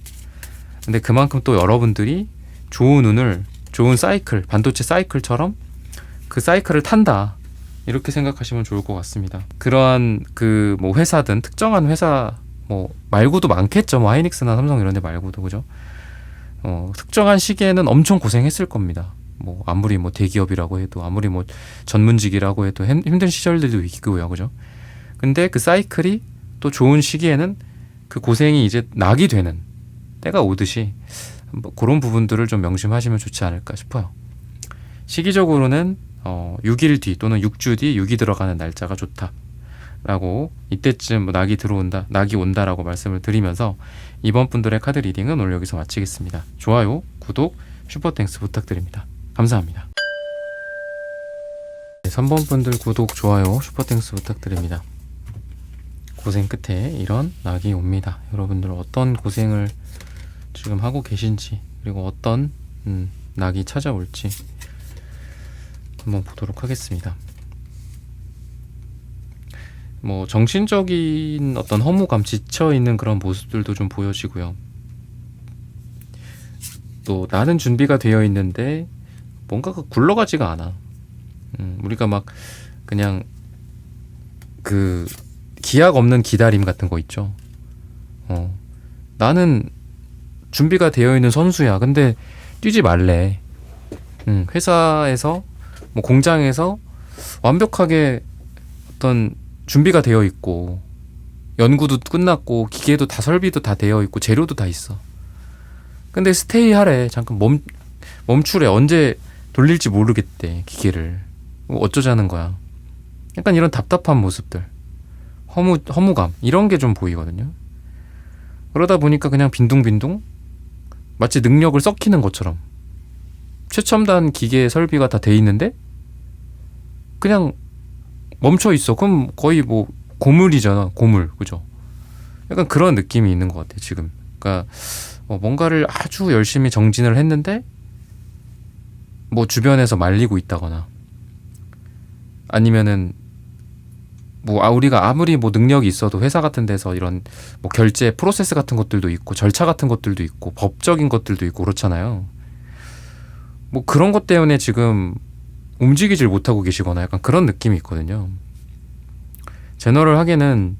근데 그만큼 또 여러분들이 좋은 운을 좋은 사이클, 반도체 사이클처럼 그 사이클을 탄다. 이렇게 생각하시면 좋을 것 같습니다. 그러한 그 뭐 회사든 특정한 회사 뭐 말고도 많겠죠. 뭐 하이닉스나 삼성 이런 데 말고도 그죠? 특정한 시기에는 엄청 고생했을 겁니다. 뭐 아무리 뭐 대기업이라고 해도 아무리 뭐 전문직이라고 해도 힘든 시절들도 있고요. 그죠? 근데 그 사이클이 또 좋은 시기에는 그 고생이 이제 낙이 되는 때가 오듯이 뭐 그런 부분들을 좀 명심하시면 좋지 않을까 싶어요. 시기적으로는 6일 뒤 또는 6주 뒤 6이 들어가는 날짜가 좋다라고 이때쯤 뭐 낙이 온다라고 말씀을 드리면서 이번 분들의 카드 리딩은 오늘 여기서 마치겠습니다. 좋아요, 구독, 슈퍼땡스 부탁드립니다. 감사합니다. 3번 분들 구독, 좋아요, 슈퍼땡스 부탁드립니다. 고생 끝에 이런 낙이 옵니다. 여러분들 어떤 고생을 지금 하고 계신지 그리고 어떤 낙이 찾아올지 한번 보도록 하겠습니다. 뭐 정신적인 어떤 허무감, 지쳐있는 그런 모습들도 좀 보여지고요. 또 나는 준비가 되어 있는데 뭔가가 굴러가지가 않아. 우리가 막 그냥 그 기약 없는 기다림 같은 거 있죠. 나는 준비가 되어 있는 선수야. 근데 뛰지 말래. 회사에서 뭐 공장에서 완벽하게 어떤 준비가 되어 있고 연구도 끝났고 기계도 다 설비도 다 되어 있고 재료도 다 있어. 근데 스테이 하래. 잠깐 멈추래. 언제 돌릴지 모르겠대 기계를. 어쩌자는 거야. 약간 이런 답답한 모습들, 허무감 이런 게 좀 보이거든요. 그러다 보니까 그냥 빈둥빈둥 마치 능력을 썩히는 것처럼 최첨단 기계 설비가 다 돼 있는데 그냥 멈춰 있어. 그럼 거의 뭐 고물이잖아. 고물. 그죠? 약간 그런 느낌이 있는 것 같아요 지금. 그러니까 뭔가를 아주 열심히 정진을 했는데 뭐 주변에서 말리고 있다거나 아니면은 뭐 우리가 아무리 뭐 능력이 있어도 회사 같은 데서 이런 뭐 결제 프로세스 같은 것들도 있고 절차 같은 것들도 있고 법적인 것들도 있고 그렇잖아요. 뭐 그런 것 때문에 지금 움직이질 못하고 계시거나 약간 그런 느낌이 있거든요. 제너럴하게는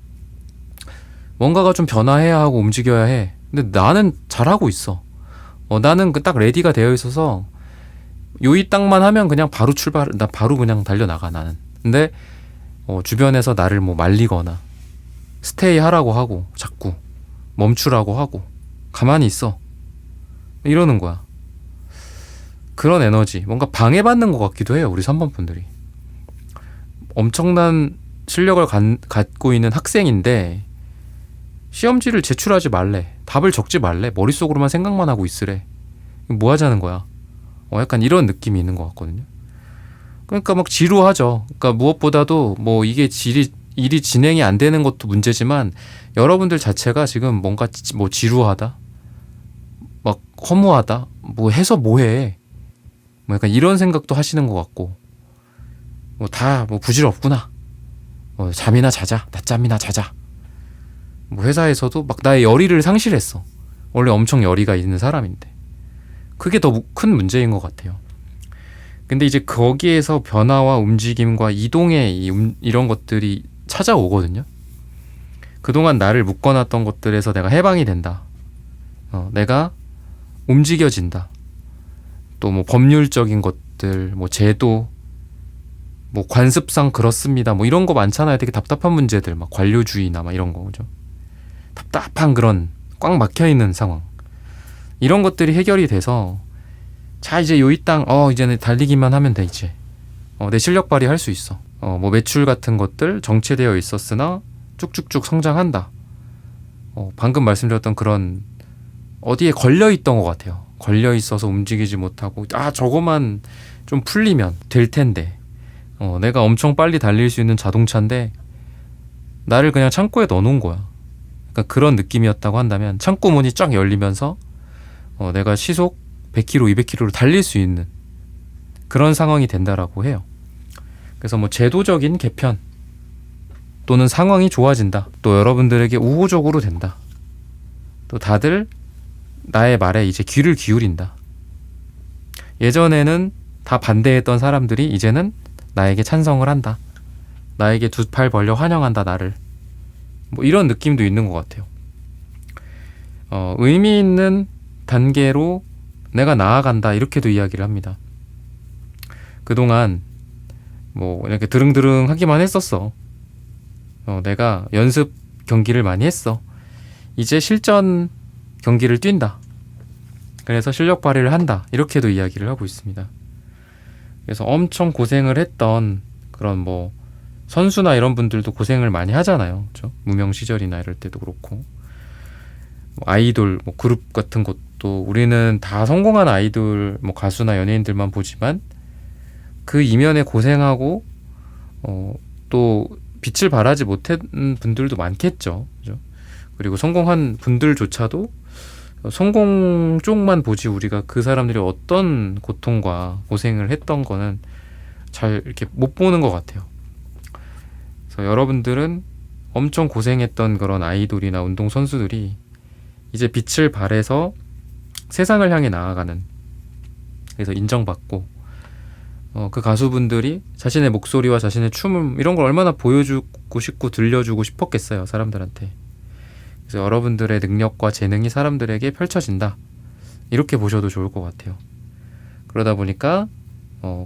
뭔가가 좀 변화해야 하고 움직여야 해. 근데 나는 잘하고 있어. 나는 그 딱 레디가 되어 있어서 요이 딱만 하면 그냥 바로 나 바로 그냥 달려나가 나는. 근데 주변에서 나를 뭐 말리거나 스테이 하라고 하고 자꾸 멈추라고 하고 가만히 있어 이러는 거야. 그런 에너지 뭔가 방해받는 것 같기도 해요. 우리 3번 분들이 엄청난 실력을 갖고 있는 학생인데 시험지를 제출하지 말래. 답을 적지 말래. 머릿속으로만 생각만 하고 있으래. 뭐 하자는 거야. 약간 이런 느낌이 있는 것 같거든요. 그러니까 막 지루하죠. 그러니까 무엇보다도 뭐 이게 일이 진행이 안 되는 것도 문제지만 여러분들 자체가 지금 뭔가 뭐 지루하다, 막 허무하다, 뭐 해서 뭐해, 뭐 약간 이런 생각도 하시는 것 같고, 뭐 다 뭐 부질없구나, 잠이나 자자, 낮잠이나 자자. 뭐 회사에서도 막 나의 열의를 상실했어. 원래 엄청 열의가 있는 사람인데 그게 더 큰 문제인 것 같아요. 근데 이제 거기에서 변화와 움직임과 이동의 이런 것들이 찾아오거든요. 그동안 나를 묶어놨던 것들에서 내가 해방이 된다. 내가 움직여진다. 또 뭐 법률적인 것들, 뭐 제도, 뭐 관습상 그렇습니다. 뭐 이런 거 많잖아요. 되게 답답한 문제들, 막 관료주의나 막 이런 거, 그죠? 답답한 그런 꽉 막혀 있는 상황. 이런 것들이 해결이 돼서 자 이제 요 이 땅 이제는 달리기만 하면 돼. 이제 내 실력 발휘할 수 있어. 뭐 매출 같은 것들 정체되어 있었으나 쭉쭉쭉 성장한다. 방금 말씀드렸던 그런 어디에 걸려 있던 것 같아요. 걸려 있어서 움직이지 못하고 저거만 좀 풀리면 될 텐데 내가 엄청 빨리 달릴 수 있는 자동차인데 나를 그냥 창고에 넣어놓은 거야. 그러니까 그런 느낌이었다고 한다면 창고 문이 쫙 열리면서 내가 시속 100km, 200km로 달릴 수 있는 그런 상황이 된다라고 해요. 그래서 뭐 제도적인 개편 또는 상황이 좋아진다. 또 여러분들에게 우호적으로 된다. 또 다들 나의 말에 이제 귀를 기울인다. 예전에는 다 반대했던 사람들이 이제는 나에게 찬성을 한다. 나에게 두 팔 벌려 환영한다, 나를. 뭐 이런 느낌도 있는 것 같아요. 의미 있는 단계로 내가 나아간다, 이렇게도 이야기를 합니다. 그동안 뭐 이렇게 드릉드릉 하기만 했었어. 내가 연습 경기를 많이 했어. 이제 실전 경기를 뛴다. 그래서 실력 발휘를 한다. 이렇게도 이야기를 하고 있습니다. 그래서 엄청 고생을 했던 그런 뭐 선수나 이런 분들도 고생을 많이 하잖아요. 그렇죠? 무명 시절이나 이럴 때도 그렇고. 뭐 아이돌 뭐 그룹 같은 것도 우리는 다 성공한 아이돌 뭐 가수나 연예인들만 보지만 그 이면에 고생하고 또 빛을 발하지 못한 분들도 많겠죠. 그죠? 그리고 성공한 분들조차도 성공 쪽만 보지 우리가 그 사람들이 어떤 고통과 고생을 했던 거는 잘 이렇게 못 보는 것 같아요. 그래서 여러분들은 엄청 고생했던 그런 아이돌이나 운동선수들이 이제 빛을 발해서 세상을 향해 나아가는, 그래서 인정받고 그 가수분들이 자신의 목소리와 자신의 춤 이런 걸 얼마나 보여주고 싶고 들려주고 싶었겠어요, 사람들한테. 그래서 여러분들의 능력과 재능이 사람들에게 펼쳐진다, 이렇게 보셔도 좋을 것 같아요. 그러다 보니까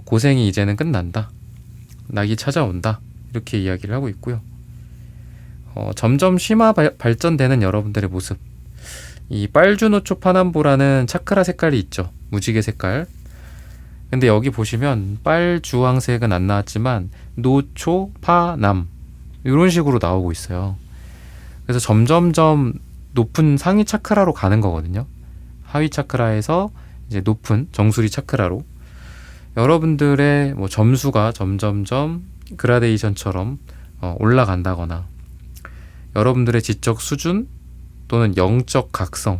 고생이 이제는 끝난다, 낙이 찾아온다, 이렇게 이야기를 하고 있고요. 점점 심화 발전되는 여러분들의 모습, 이 빨주노초 파남보라는 차크라 색깔이 있죠, 무지개 색깔. 근데 여기 보시면 빨주황색은 안 나왔지만 노초 파남 이런 식으로 나오고 있어요. 그래서 점점점 높은 상위 차크라로 가는 거거든요. 하위 차크라에서 이제 높은 정수리 차크라로 여러분들의 뭐 점수가 점점점 그라데이션처럼 올라간다거나, 여러분들의 지적 수준 또는 영적 각성,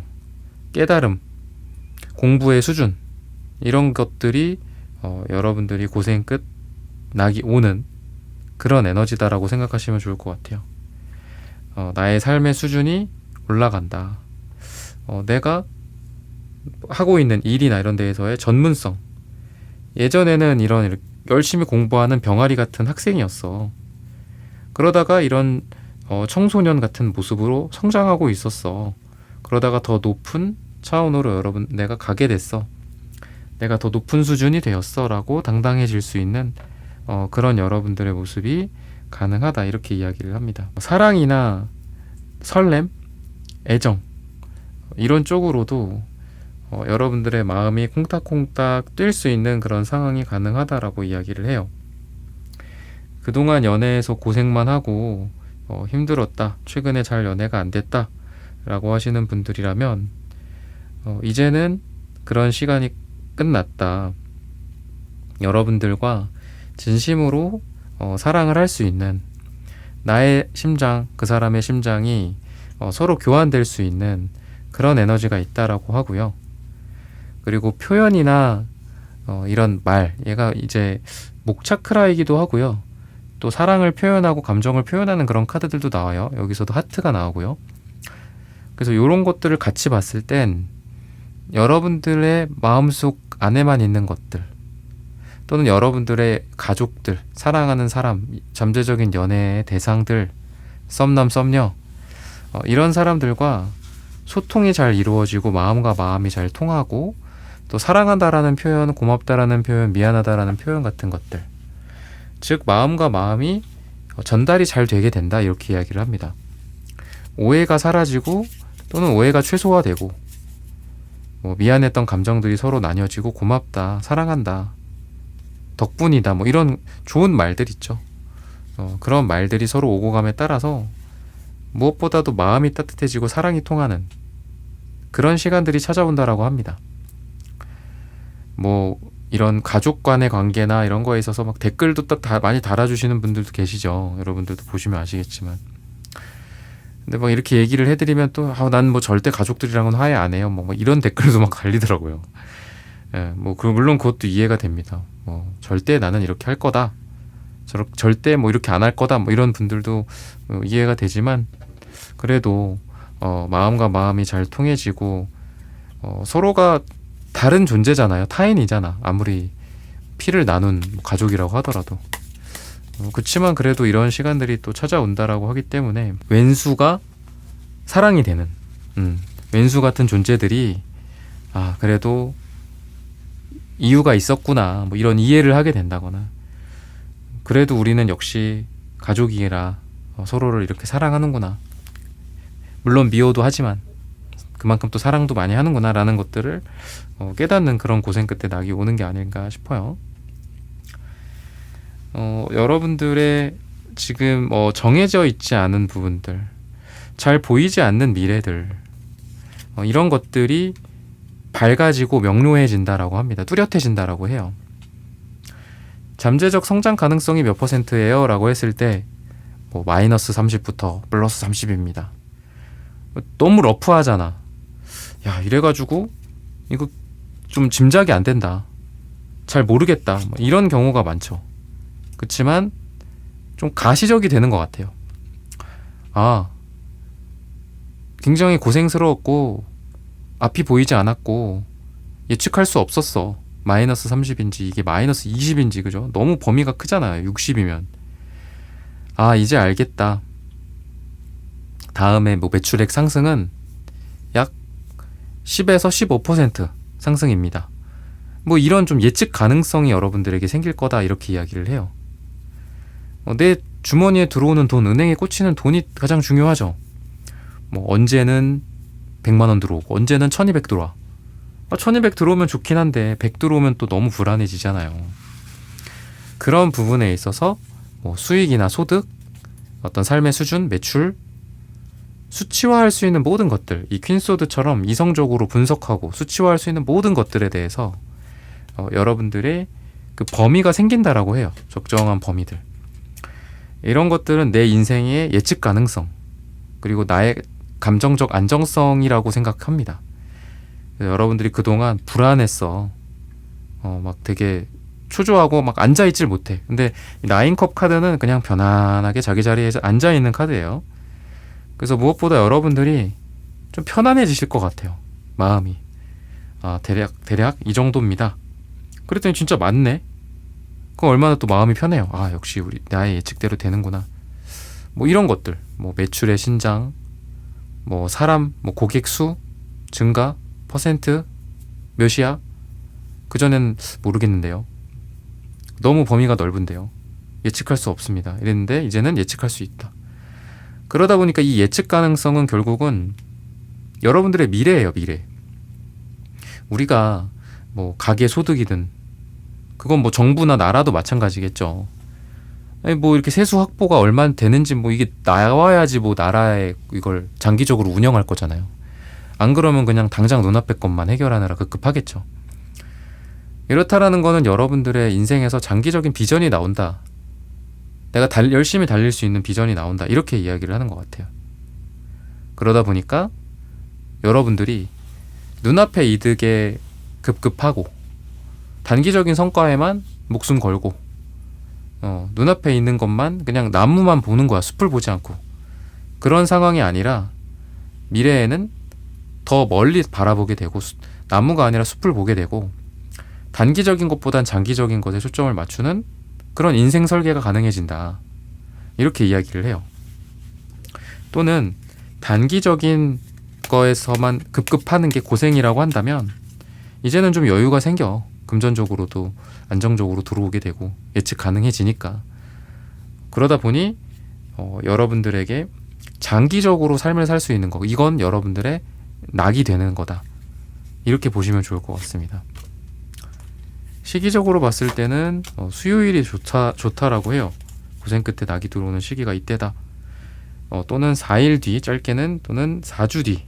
깨달음, 공부의 수준, 이런 것들이 여러분들이 고생 끝 낙이 오는 그런 에너지다라고 생각하시면 좋을 것 같아요. 나의 삶의 수준이 올라간다. 내가 하고 있는 일이나 이런 데에서의 전문성. 예전에는 이런 열심히 공부하는 병아리 같은 학생이었어. 그러다가 이런 청소년 같은 모습으로 성장하고 있었어. 그러다가 더 높은 차원으로 내가 가게 됐어. 내가 더 높은 수준이 되었어 라고 당당해질 수 있는 그런 여러분들의 모습이 가능하다, 이렇게 이야기를 합니다. 사랑이나 설렘, 애정 이런 쪽으로도 여러분들의 마음이 콩닥콩닥 뛸 수 있는 그런 상황이 가능하다라고 이야기를 해요. 그동안 연애에서 고생만 하고 힘들었다, 최근에 잘 연애가 안 됐다 라고 하시는 분들이라면 이제는 그런 시간이 끝났다. 여러분들과 진심으로 사랑을 할 수 있는, 나의 심장, 그 사람의 심장이 서로 교환될 수 있는 그런 에너지가 있다라고 하고요. 그리고 표현이나 이런 말, 얘가 이제 목차크라이기도 하고요. 또 사랑을 표현하고 감정을 표현하는 그런 카드들도 나와요. 여기서도 하트가 나오고요. 그래서 이런 것들을 같이 봤을 땐 여러분들의 마음속 안에만 있는 것들, 또는 여러분들의 가족들, 사랑하는 사람, 잠재적인 연애의 대상들, 썸남 썸녀, 이런 사람들과 소통이 잘 이루어지고 마음과 마음이 잘 통하고, 또 사랑한다라는 표현, 고맙다라는 표현, 미안하다라는 표현 같은 것들, 즉 마음과 마음이 전달이 잘 되게 된다, 이렇게 이야기를 합니다. 오해가 사라지고 또는 오해가 최소화되고 뭐 미안했던 감정들이 서로 나뉘어지고 고맙다, 사랑한다, 덕분이다, 뭐 이런 좋은 말들 있죠. 그런 말들이 서로 오고 감에 따라서 무엇보다도 마음이 따뜻해지고 사랑이 통하는 그런 시간들이 찾아온다라고 합니다. 뭐 이런 가족 간의 관계나 이런 거에 있어서 막 댓글도 많이 달아주시는 분들도 계시죠. 여러분들도 보시면 아시겠지만. 근데 막 이렇게 얘기를 해드리면 또 난 뭐 절대 가족들이랑은 화해 안 해요. 뭐 이런 댓글도 막 달리더라고요. 예, 뭐 물론 그것도 이해가 됩니다. 뭐 절대 나는 이렇게 할 거다. 절대 뭐 이렇게 안 할 거다. 뭐 이런 분들도 이해가 되지만 그래도 마음과 마음이 잘 통해지고 서로가 다른 존재잖아요. 타인이잖아. 아무리 피를 나눈 가족이라고 하더라도. 그렇지만 그래도 이런 시간들이 또 찾아온다라고 하기 때문에 왼수가 사랑이 되는 왼수 같은 존재들이 그래도 이유가 있었구나, 뭐 이런 이해를 하게 된다거나, 그래도 우리는 역시 가족이라 서로를 이렇게 사랑하는구나, 물론 미워도 하지만 그만큼 또 사랑도 많이 하는구나 라는 것들을 깨닫는 그런 고생 끝에 낙이 오는 게 아닐까 싶어요. 여러분들의 지금 정해져 있지 않은 부분들, 잘 보이지 않는 미래들, 이런 것들이 밝아지고 명료해진다라고 합니다. 뚜렷해진다라고 해요. 잠재적 성장 가능성이 몇 %예요? 라고 했을 때 마이너스 30부터 플러스 30입니다. 너무 러프하잖아. 야, 이래가지고 이거 좀 짐작이 안 된다, 잘 모르겠다, 뭐 이런 경우가 많죠. 그렇지만 좀 가시적이 되는 것 같아요. 굉장히 고생스러웠고 앞이 보이지 않았고 예측할 수 없었어. 마이너스 30인지 이게 마이너스 20인지, 그죠? 너무 범위가 크잖아요. 60이면. 이제 알겠다. 다음에 뭐 매출액 상승은 약 10에서 15% 상승입니다. 뭐 이런 좀 예측 가능성이 여러분들에게 생길 거다, 이렇게 이야기를 해요. 내 주머니에 들어오는 돈, 은행에 꽂히는 돈이 가장 중요하죠. 뭐 언제는 100만 원 들어오고 언제는 1200 들어와. 1200 들어오면 좋긴 한데 100 들어오면 또 너무 불안해지잖아요. 그런 부분에 있어서 뭐 수익이나 소득, 어떤 삶의 수준, 매출, 수치화할 수 있는 모든 것들, 이 퀸소드처럼 이성적으로 분석하고 수치화할 수 있는 모든 것들에 대해서 여러분들의 그 범위가 생긴다라고 해요. 적정한 범위들. 이런 것들은 내 인생의 예측 가능성, 그리고 나의 감정적 안정성이라고 생각합니다. 여러분들이 그동안 불안했어. 막 되게 초조하고 막 앉아있질 못해. 근데 나인컵 카드는 그냥 편안하게 자기 자리에서 앉아있는 카드예요. 그래서 무엇보다 여러분들이 좀 편안해지실 것 같아요. 마음이. 대략 이 정도입니다. 그랬더니 진짜 맞네. 그럼 얼마나 또 마음이 편해요. 역시 나의 예측대로 되는구나. 뭐 이런 것들, 뭐 매출의 신장, 뭐 사람, 뭐 고객 수 증가, 퍼센트 몇이야? 그전엔 모르겠는데요. 너무 범위가 넓은데요. 예측할 수 없습니다. 이랬는데 이제는 예측할 수 있다. 그러다 보니까 이 예측 가능성은 결국은 여러분들의 미래예요, 미래. 우리가 뭐 가계 소득이든, 그건 뭐 정부나 나라도 마찬가지겠죠. 뭐 이렇게 세수 확보가 얼마 되는지 뭐 이게 나와야지 뭐 나라에 이걸 장기적으로 운영할 거잖아요. 안 그러면 그냥 당장 눈앞의 것만 해결하느라 급급하겠죠. 이렇다라는 거는 여러분들의 인생에서 장기적인 비전이 나온다. 내가 열심히 달릴 수 있는 비전이 나온다. 이렇게 이야기를 하는 것 같아요. 그러다 보니까 여러분들이 눈앞의 이득에 급급하고 단기적인 성과에만 목숨 걸고 눈앞에 있는 것만, 그냥 나무만 보는 거야. 숲을 보지 않고. 그런 상황이 아니라 미래에는 더 멀리 바라보게 되고 나무가 아니라 숲을 보게 되고 단기적인 것보단 장기적인 것에 초점을 맞추는 그런 인생 설계가 가능해진다. 이렇게 이야기를 해요. 또는 단기적인 거에서만 급급하는 게 고생이라고 한다면 이제는 좀 여유가 생겨. 금전적으로도 안정적으로 들어오게 되고 예측 가능해지니까. 그러다 보니 여러분들에게 장기적으로 삶을 살 수 있는 거, 이건 여러분들의 낙이 되는 거다. 이렇게 보시면 좋을 것 같습니다. 시기적으로 봤을 때는 수요일이 좋다라고 해요. 고생 끝에 낙이 들어오는 시기가 이때다. 또는 4일 뒤, 짧게는 또는 4주 뒤,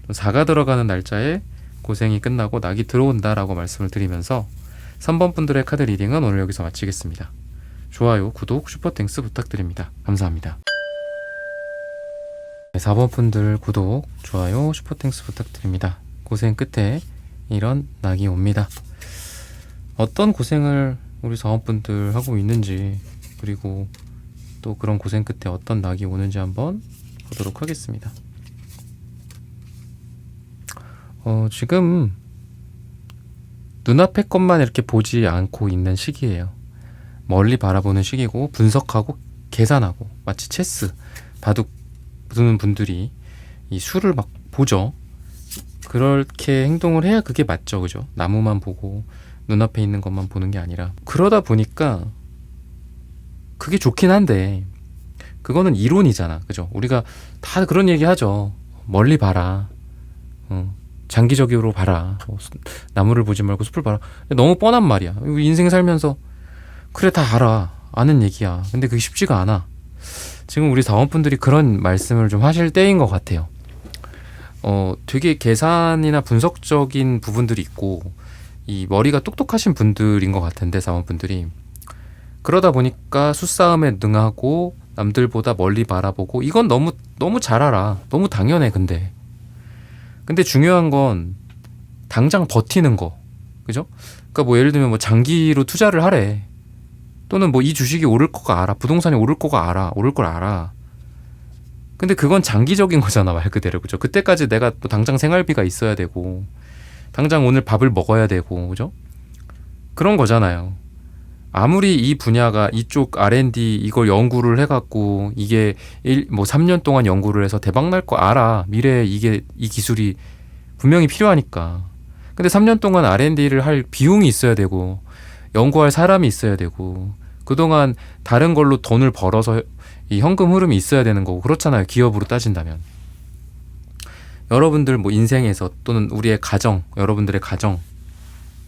4가 들어가는 날짜에 고생이 끝나고 낙이 들어온다라고 말씀을 드리면서 3번 분들의 카드 리딩은 오늘 여기서 마치겠습니다. 좋아요, 구독, 슈퍼땡스 부탁드립니다. 감사합니다. 4번 분들 구독, 좋아요, 슈퍼땡스 부탁드립니다. 고생 끝에 이런 낙이 옵니다. 어떤 고생을 우리 4번 분들 하고 있는지, 그리고 또 그런 고생 끝에 어떤 낙이 오는지 한번 보도록 하겠습니다. 지금 눈앞의 것만 이렇게 보지 않고 있는 시기예요. 멀리 바라보는 시기고, 분석하고 계산하고, 마치 체스 바둑 두는 분들이 이 수를 막 보죠. 그렇게 행동을 해야 그게 맞죠, 그죠? 나무만 보고 눈앞에 있는 것만 보는 게 아니라. 그러다 보니까 그게 좋긴 한데 그거는 이론이잖아, 그죠? 우리가 다 그런 얘기 하죠. 멀리 봐라, 장기적으로 봐라, 나무를 보지 말고 숲을 봐라. 너무 뻔한 말이야. 인생 살면서 그래, 다 알아, 아는 얘기야. 근데 그게 쉽지가 않아. 지금 우리 사원분들이 그런 말씀을 좀 하실 때인 것 같아요. 되게 계산이나 분석적인 부분들이 있고, 이 머리가 똑똑하신 분들인 것 같은데, 사원분들이. 그러다 보니까 수싸움에 능하고 남들보다 멀리 바라보고, 이건 너무 잘 알아. 너무 당연해. 근데 중요한 건 당장 버티는 거, 그죠? 그러니까 뭐 예를 들면 뭐 장기로 투자를 하래. 또는 뭐 이 주식이 오를 거가 알아. 부동산이 오를 거가 알아. 오를 걸 알아. 근데 그건 장기적인 거잖아, 말 그대로. 그죠? 그때까지 내가 또 당장 생활비가 있어야 되고, 당장 오늘 밥을 먹어야 되고, 그죠? 그런 거잖아요. 아무리 이 분야가 이쪽 R&D 이걸 연구를 해갖고 이게 3년 동안 연구를 해서 대박 날 거 알아. 미래에 이 기술이 분명히 필요하니까. 근데 3년 동안 R&D를 할 비용이 있어야 되고, 연구할 사람이 있어야 되고, 그동안 다른 걸로 돈을 벌어서 이 현금 흐름이 있어야 되는 거고, 그렇잖아요. 기업으로 따진다면. 여러분들 뭐 인생에서, 또는 우리의 가정, 여러분들의 가정,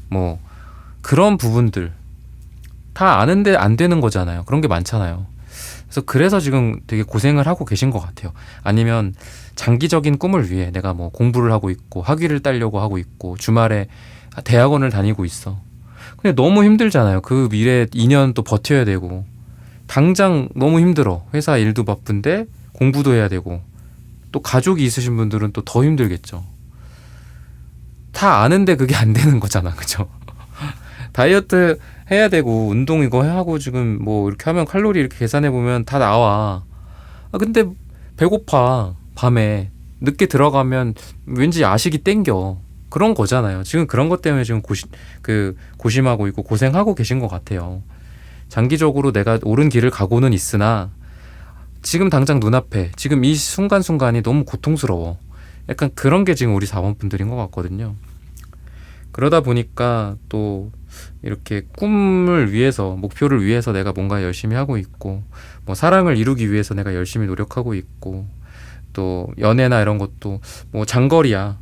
뭐 그런 부분들 다 아는데 안 되는 거잖아요. 그런 게 많잖아요. 그래서 지금 되게 고생을 하고 계신 것 같아요. 아니면 장기적인 꿈을 위해 내가 뭐 공부를 하고 있고, 학위를 따려고 하고 있고, 주말에 대학원을 다니고 있어. 근데 너무 힘들잖아요. 그 미래 2년 또 버텨야 되고, 당장 너무 힘들어. 회사 일도 바쁜데 공부도 해야 되고, 또 가족이 있으신 분들은 또 더 힘들겠죠. 다 아는데 그게 안 되는 거잖아, 그죠? 다이어트 해야 되고, 운동 이거 하고, 지금 뭐 이렇게 하면 칼로리 이렇게 계산해 보면 다 나와. 근데 배고파. 밤에 늦게 들어가면 왠지 야식이 땡겨. 그런 거잖아요. 지금 그런 것 때문에 지금 고심하고 있고 고생하고 계신 것 같아요. 장기적으로 내가 옳은 길을 가고는 있으나 지금 당장 눈앞에, 지금 이 순간순간이 너무 고통스러워. 약간 그런 게 지금 우리 사원분들인 것 같거든요. 그러다 보니까 또 이렇게 꿈을 위해서, 목표를 위해서 내가 뭔가 열심히 하고 있고, 뭐 사랑을 이루기 위해서 내가 열심히 노력하고 있고, 또 연애나 이런 것도 뭐 장거리야.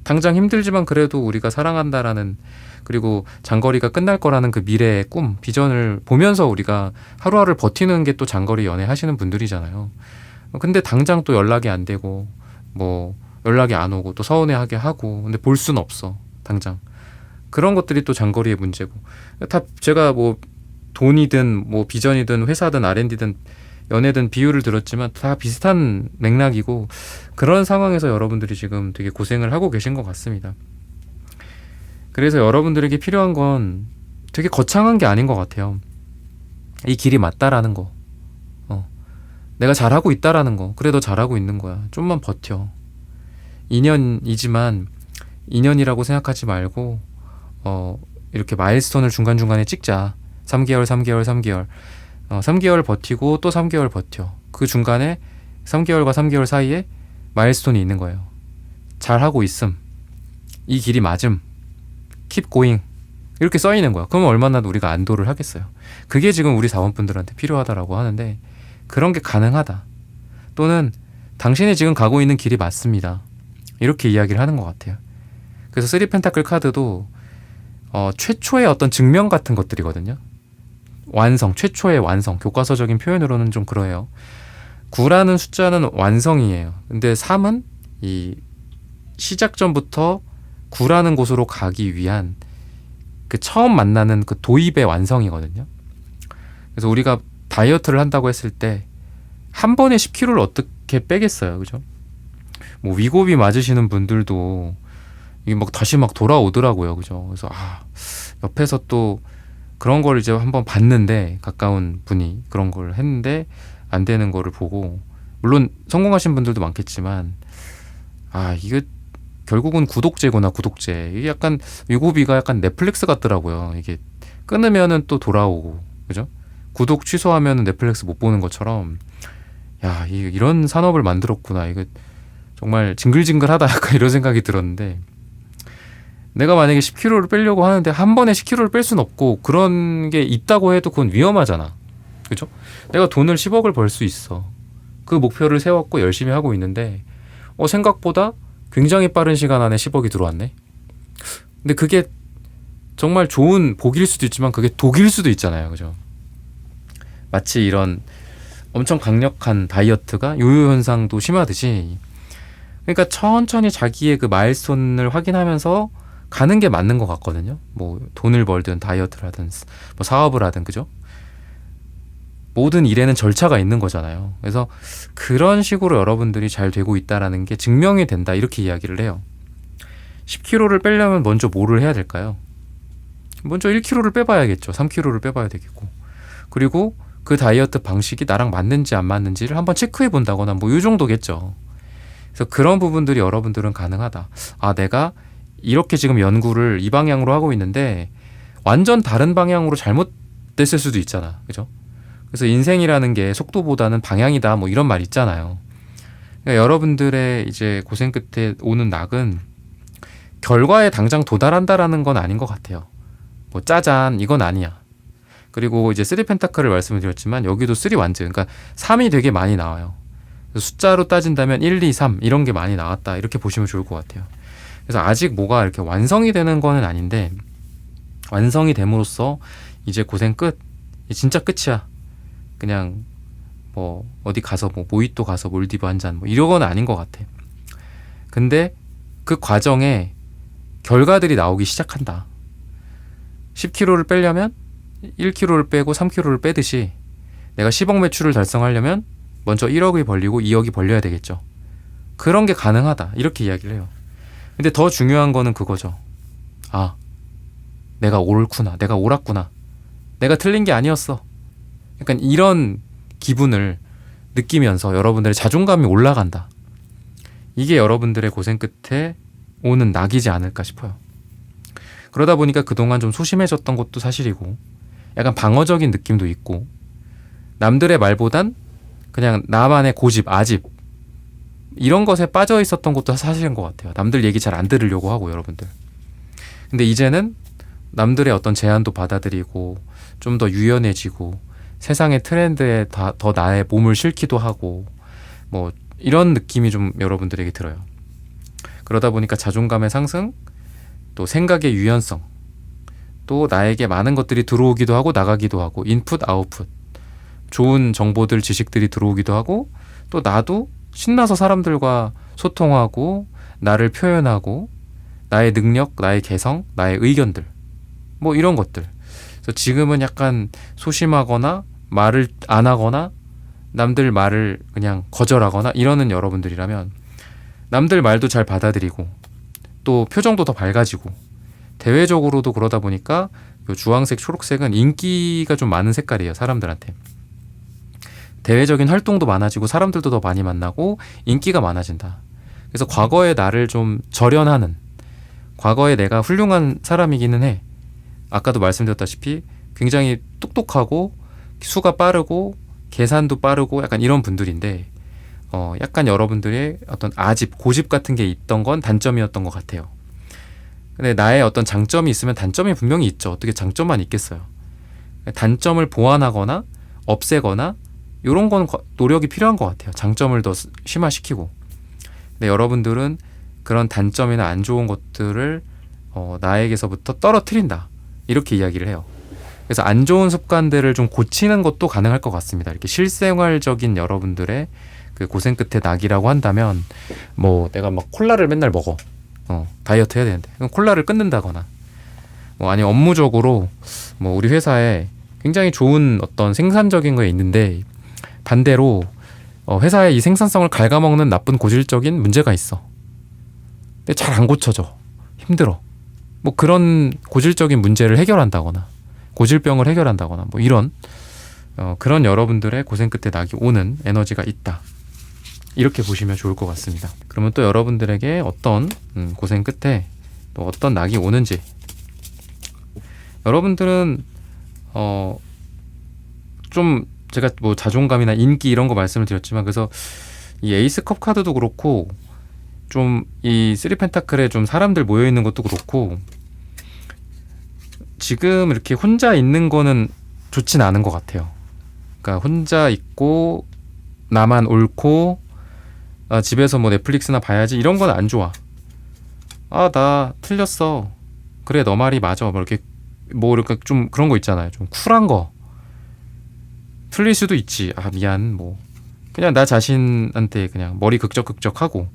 당장 힘들지만 그래도 우리가 사랑한다라는, 그리고 장거리가 끝날 거라는 그 미래의 꿈, 비전을 보면서 우리가 하루하루를 버티는 게 또 장거리 연애 하시는 분들이잖아요. 근데 당장 또 연락이 안 되고, 뭐 연락이 안 오고, 또 서운해하게 하고, 근데 볼 수는 없어, 당장. 그런 것들이 또 장거리의 문제고. 다 제가 뭐 돈이든 뭐 비전이든 회사든 R&D든 연애든 비유를 들었지만 다 비슷한 맥락이고, 그런 상황에서 여러분들이 지금 되게 고생을 하고 계신 것 같습니다. 그래서 여러분들에게 필요한 건 되게 거창한 게 아닌 것 같아요. 이 길이 맞다라는 거, 내가 잘하고 있다라는 거. 그래, 너 잘하고 있는 거야. 좀만 버텨. 2년이지만 2년이라고 생각하지 말고 이렇게 마일스톤을 중간중간에 찍자. 3개월 3개월 버티고 또 3개월 버텨. 그 중간에 3개월과 3개월 사이에 마일스톤이 있는 거예요. 잘하고 있음, 이 길이 맞음, keep going, 이렇게 써 있는 거야. 그러면 얼마나 우리가 안도를 하겠어요. 그게 지금 우리 사원분들한테 필요하다라고 하는데, 그런 게 가능하다, 또는 당신이 지금 가고 있는 길이 맞습니다, 이렇게 이야기를 하는 것 같아요. 그래서 3 펜타클 카드도 최초의 어떤 증명 같은 것들이거든요. 완성, 최초의 완성. 교과서적인 표현으로는 좀 그래요. 9라는 숫자는 완성이에요. 근데 3은 이 시작점부터 9라는 곳으로 가기 위한 그 처음 만나는 그 도입의 완성이거든요. 그래서 우리가 다이어트를 한다고 했을 때 한 번에 10kg를 어떻게 빼겠어요, 그죠? 뭐 위고비 맞으시는 분들도 이게 막 다시 막 돌아오더라고요, 그죠? 그래서 옆에서 또 그런 걸 이제 한번 봤는데, 가까운 분이 그런 걸 했는데 안 되는 거를 보고, 물론 성공하신 분들도 많겠지만 이게 결국은 구독제구나, 구독제. 이게 약간 위고비가 약간 넷플릭스 같더라고요. 이게 끊으면은 또 돌아오고, 그죠? 구독 취소하면은 넷플릭스 못 보는 것처럼, 이런 산업을 만들었구나. 이거 정말 징글징글하다, 약간 이런 생각이 들었는데, 내가 만약에 10kg를 빼려고 하는데 한 번에 10kg를 뺄 수는 없고, 그런 게 있다고 해도 그건 위험하잖아, 그죠? 내가 돈을 10억을 벌 수 있어. 그 목표를 세웠고 열심히 하고 있는데 생각보다 굉장히 빠른 시간 안에 10억이 들어왔네. 근데 그게 정말 좋은 복일 수도 있지만 그게 독일 수도 있잖아요, 그죠? 마치 이런 엄청 강력한 다이어트가 요요 현상도 심하듯이, 그러니까 천천히 자기의 그 마일스톤을 확인하면서 가는 게 맞는 것 같거든요. 뭐 돈을 벌든 다이어트를 하든 뭐 사업을 하든, 그죠? 모든 일에는 절차가 있는 거잖아요. 그래서 그런 식으로 여러분들이 잘 되고 있다라는 게 증명이 된다, 이렇게 이야기를 해요. 10kg를 빼려면 먼저 뭐를 해야 될까요? 먼저 1kg를 빼봐야겠죠. 3kg를 빼봐야 되겠고, 그리고 그 다이어트 방식이 나랑 맞는지 안 맞는지를 한번 체크해 본다거나 뭐 이 정도겠죠. 그래서 그런 부분들이 여러분들은 가능하다. 내가 이렇게 지금 연구를 이 방향으로 하고 있는데 완전 다른 방향으로 잘못됐을 수도 있잖아, 그죠? 그래서 인생이라는 게 속도보다는 방향이다, 뭐 이런 말 있잖아요. 그러니까 여러분들의 이제 고생 끝에 오는 낙은 결과에 당장 도달한다라는 건 아닌 것 같아요. 뭐 짜잔, 이건 아니야. 그리고 이제 3 펜타클을 말씀을 드렸지만 여기도 3 완즈, 그러니까 3이 되게 많이 나와요. 숫자로 따진다면 1, 2, 3 이런 게 많이 나왔다, 이렇게 보시면 좋을 것 같아요. 그래서 아직 뭐가 이렇게 완성이 되는 거는 아닌데, 완성이 됨으로써 이제 고생 끝, 진짜 끝이야. 그냥 뭐 어디 가서 뭐 모히또 가서 몰디브 한 잔 뭐 이런 건 아닌 것 같아. 근데 그 과정에 결과들이 나오기 시작한다. 10kg를 빼려면 1kg를 빼고 3kg를 빼듯이 내가 10억 매출을 달성하려면 먼저 1억이 벌리고 2억이 벌려야 되겠죠. 그런 게 가능하다, 이렇게 이야기를 해요. 근데 더 중요한 거는 그거죠. 내가 옳구나, 내가 옳았구나, 내가 틀린 게 아니었어. 약간 이런 기분을 느끼면서 여러분들의 자존감이 올라간다. 이게 여러분들의 고생 끝에 오는 낙이지 않을까 싶어요. 그러다 보니까 그동안 좀 소심해졌던 것도 사실이고, 약간 방어적인 느낌도 있고, 남들의 말보단 그냥 나만의 고집, 아집, 이런 것에 빠져 있었던 것도 사실인 것 같아요. 남들 얘기 잘 안 들으려고 하고, 여러분들. 근데 이제는 남들의 어떤 제안도 받아들이고 좀 더 유연해지고 세상의 트렌드에 더 나의 몸을 실기도 하고, 뭐 이런 느낌이 좀 여러분들에게 들어요. 그러다 보니까 자존감의 상승, 또 생각의 유연성, 또 나에게 많은 것들이 들어오기도 하고 나가기도 하고, 인풋 아웃풋, 좋은 정보들, 지식들이 들어오기도 하고, 또 나도 신나서 사람들과 소통하고 나를 표현하고 나의 능력, 나의 개성, 나의 의견들, 뭐 이런 것들. 그래서 지금은 약간 소심하거나 말을 안 하거나 남들 말을 그냥 거절하거나 이러는 여러분들이라면, 남들 말도 잘 받아들이고 또 표정도 더 밝아지고, 대외적으로도 그러다 보니까 요 주황색, 초록색은 인기가 좀 많은 색깔이에요, 사람들한테. 대외적인 활동도 많아지고 사람들도 더 많이 만나고 인기가 많아진다. 그래서 과거의 나를 좀 절연하는, 과거에 내가 훌륭한 사람이기는 해. 아까도 말씀드렸다시피 굉장히 똑똑하고 수가 빠르고 계산도 빠르고 약간 이런 분들인데, 약간 여러분들의 어떤 아집, 고집 같은 게 있던 건 단점이었던 것 같아요. 근데 나의 어떤 장점이 있으면 단점이 분명히 있죠. 어떻게 장점만 있겠어요. 단점을 보완하거나 없애거나 이런 건 노력이 필요한 것 같아요. 장점을 더 심화시키고. 근데 여러분들은 그런 단점이나 안 좋은 것들을 나에게서부터 떨어뜨린다. 이렇게 이야기를 해요. 그래서 안 좋은 습관들을 좀 고치는 것도 가능할 것 같습니다. 이렇게 실생활적인 여러분들의 그 고생 끝에 낙이라고 한다면, 뭐 내가 막 콜라를 맨날 먹어. 다이어트 해야 되는데 그럼 콜라를 끊는다거나, 뭐 아니 업무적으로 뭐 우리 회사에 굉장히 좋은 어떤 생산적인 게 있는데 반대로 회사의 이 생산성을 갉아먹는 나쁜 고질적인 문제가 있어. 근데 잘 안 고쳐져. 힘들어. 뭐 그런 고질적인 문제를 해결한다거나 고질병을 해결한다거나 뭐 이런 그런 여러분들의 고생 끝에 낙이 오는 에너지가 있다. 이렇게 보시면 좋을 것 같습니다. 그러면 또 여러분들에게 어떤 고생 끝에 또 어떤 낙이 오는지, 여러분들은 좀 제가 뭐 자존감이나 인기 이런 거 말씀을 드렸지만, 그래서 이 에이스컵 카드도 그렇고 좀 이 3펜타클에 좀 사람들 모여 있는 것도 그렇고 지금 이렇게 혼자 있는 거는 좋진 않은 것 같아요. 그러니까 혼자 있고 나만 옳고 집에서 뭐 넷플릭스나 봐야지 이런 건 안 좋아. 나 틀렸어. 그래 너 말이 맞아. 뭐 이렇게 좀 그런 거 있잖아요. 좀 쿨한 거. 틀릴 수도 있지. 미안. 뭐 그냥 나 자신한테 그냥 머리 극적극적하고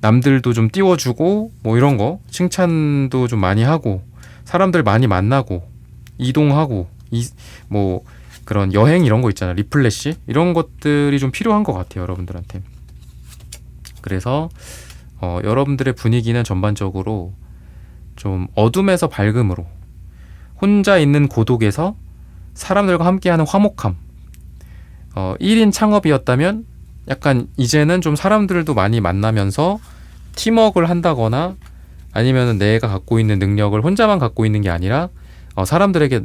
남들도 좀 띄워주고 뭐 이런 거 칭찬도 좀 많이 하고 사람들 많이 만나고 이동하고 뭐 그런 여행 이런 거 있잖아요. 리플래시 이런 것들이 좀 필요한 것 같아요. 여러분들한테. 그래서 여러분들의 분위기는 전반적으로 좀 어둠에서 밝음으로, 혼자 있는 고독에서 사람들과 함께하는 화목함. 1인 창업이었다면 약간 이제는 좀 사람들도 많이 만나면서 팀워크를 한다거나 아니면 내가 갖고 있는 능력을 혼자만 갖고 있는 게 아니라 사람들에게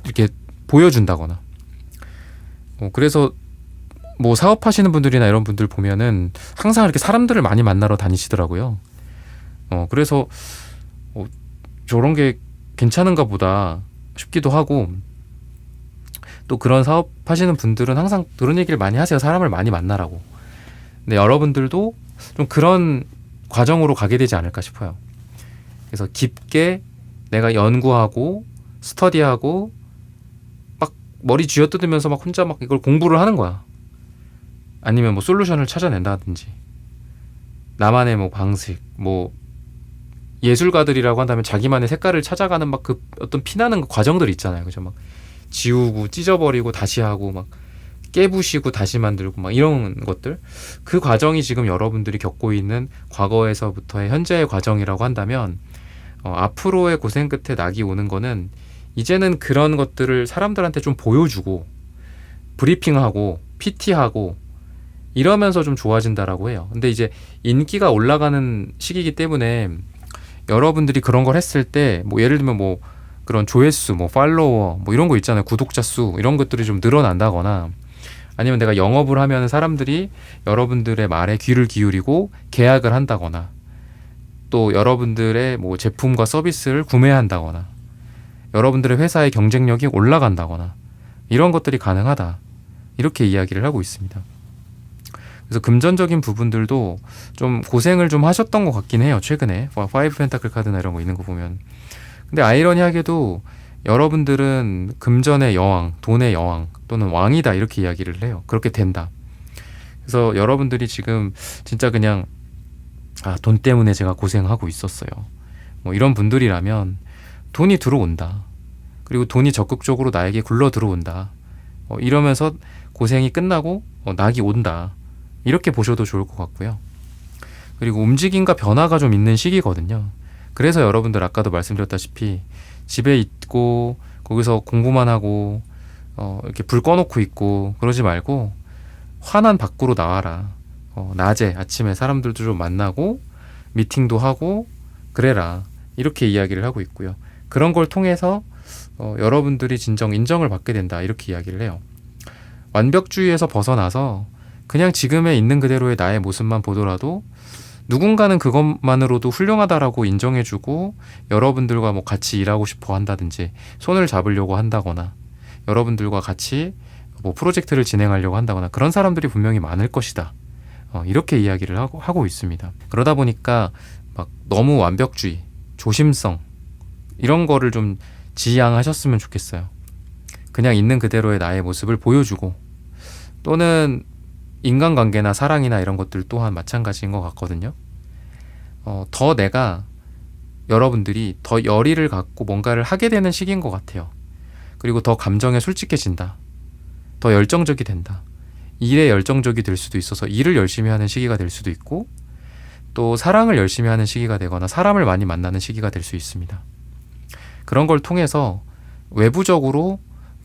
이렇게 보여준다거나. 그래서 뭐 사업하시는 분들이나 이런 분들 보면은 항상 이렇게 사람들을 많이 만나러 다니시더라고요. 그래서 저런 게 괜찮은가 보다 싶기도 하고, 또 그런 사업하시는 분들은 항상 그런 얘기를 많이 하세요. 사람을 많이 만나라고. 근데 여러분들도 좀 그런 과정으로 가게 되지 않을까 싶어요. 그래서 깊게 내가 연구하고 스터디하고 막 머리 쥐어뜯으면서 막 혼자 막 이걸 공부를 하는 거야. 아니면 뭐 솔루션을 찾아낸다든지, 나만의 뭐 방식, 뭐 예술가들이라고 한다면 자기만의 색깔을 찾아가는 막 그 어떤 피나는 과정들 있잖아요. 그죠? 막 지우고 찢어버리고 다시 하고 막 깨부시고 다시 만들고 막 이런 것들, 그 과정이 지금 여러분들이 겪고 있는 과거에서부터의 현재의 과정이라고 한다면 앞으로의 고생 끝에 낙이 오는 거는 이제는 그런 것들을 사람들한테 좀 보여주고 브리핑하고 PT하고 이러면서 좀 좋아진다라고 해요. 근데 이제 인기가 올라가는 시기이기 때문에 여러분들이 그런 걸 했을 때 뭐 예를 들면 뭐 그런 조회수, 뭐 팔로워, 뭐 이런 거 있잖아요. 구독자 수 이런 것들이 좀 늘어난다거나, 아니면 내가 영업을 하면 사람들이 여러분들의 말에 귀를 기울이고 계약을 한다거나, 또 여러분들의 뭐 제품과 서비스를 구매한다거나, 여러분들의 회사의 경쟁력이 올라간다거나, 이런 것들이 가능하다. 이렇게 이야기를 하고 있습니다. 그래서 금전적인 부분들도 좀 고생을 좀 하셨던 것 같긴 해요. 최근에 5 펜타클 카드나 이런 거 있는 거 보면. 근데 아이러니하게도 여러분들은 금전의 여왕, 돈의 여왕 또는 왕이다 이렇게 이야기를 해요. 그렇게 된다. 그래서 여러분들이 지금 진짜 그냥 돈 때문에 제가 고생하고 있었어요. 뭐 이런 분들이라면 돈이 들어온다. 그리고 돈이 적극적으로 나에게 굴러 들어온다. 이러면서 고생이 끝나고 낙이 온다. 이렇게 보셔도 좋을 것 같고요. 그리고 움직임과 변화가 좀 있는 시기거든요. 그래서 여러분들 아까도 말씀드렸다시피 집에 있고 거기서 공부만 하고 이렇게 불 꺼놓고 있고 그러지 말고 환한 밖으로 나와라. 낮에 아침에 사람들도 좀 만나고 미팅도 하고 그래라. 이렇게 이야기를 하고 있고요. 그런 걸 통해서 여러분들이 진정 인정을 받게 된다. 이렇게 이야기를 해요. 완벽주의에서 벗어나서 그냥 지금의 있는 그대로의 나의 모습만 보더라도 누군가는 그것만으로도 훌륭하다라고 인정해주고 여러분들과 뭐 같이 일하고 싶어 한다든지 손을 잡으려고 한다거나 여러분들과 같이 뭐 프로젝트를 진행하려고 한다거나 그런 사람들이 분명히 많을 것이다. 이렇게 이야기를 하고 있습니다. 그러다 보니까 막 너무 완벽주의, 조심성 이런 거를 좀 지양하셨으면 좋겠어요. 그냥 있는 그대로의 나의 모습을 보여주고, 또는 인간관계나 사랑이나 이런 것들 또한 마찬가지인 것 같거든요. 더 내가, 여러분들이 더 열의를 갖고 뭔가를 하게 되는 시기인 것 같아요. 그리고 더 감정에 솔직해진다. 더 열정적이 된다. 일에 열정적이 될 수도 있어서 일을 열심히 하는 시기가 될 수도 있고, 또 사랑을 열심히 하는 시기가 되거나 사람을 많이 만나는 시기가 될 수 있습니다. 그런 걸 통해서 외부적으로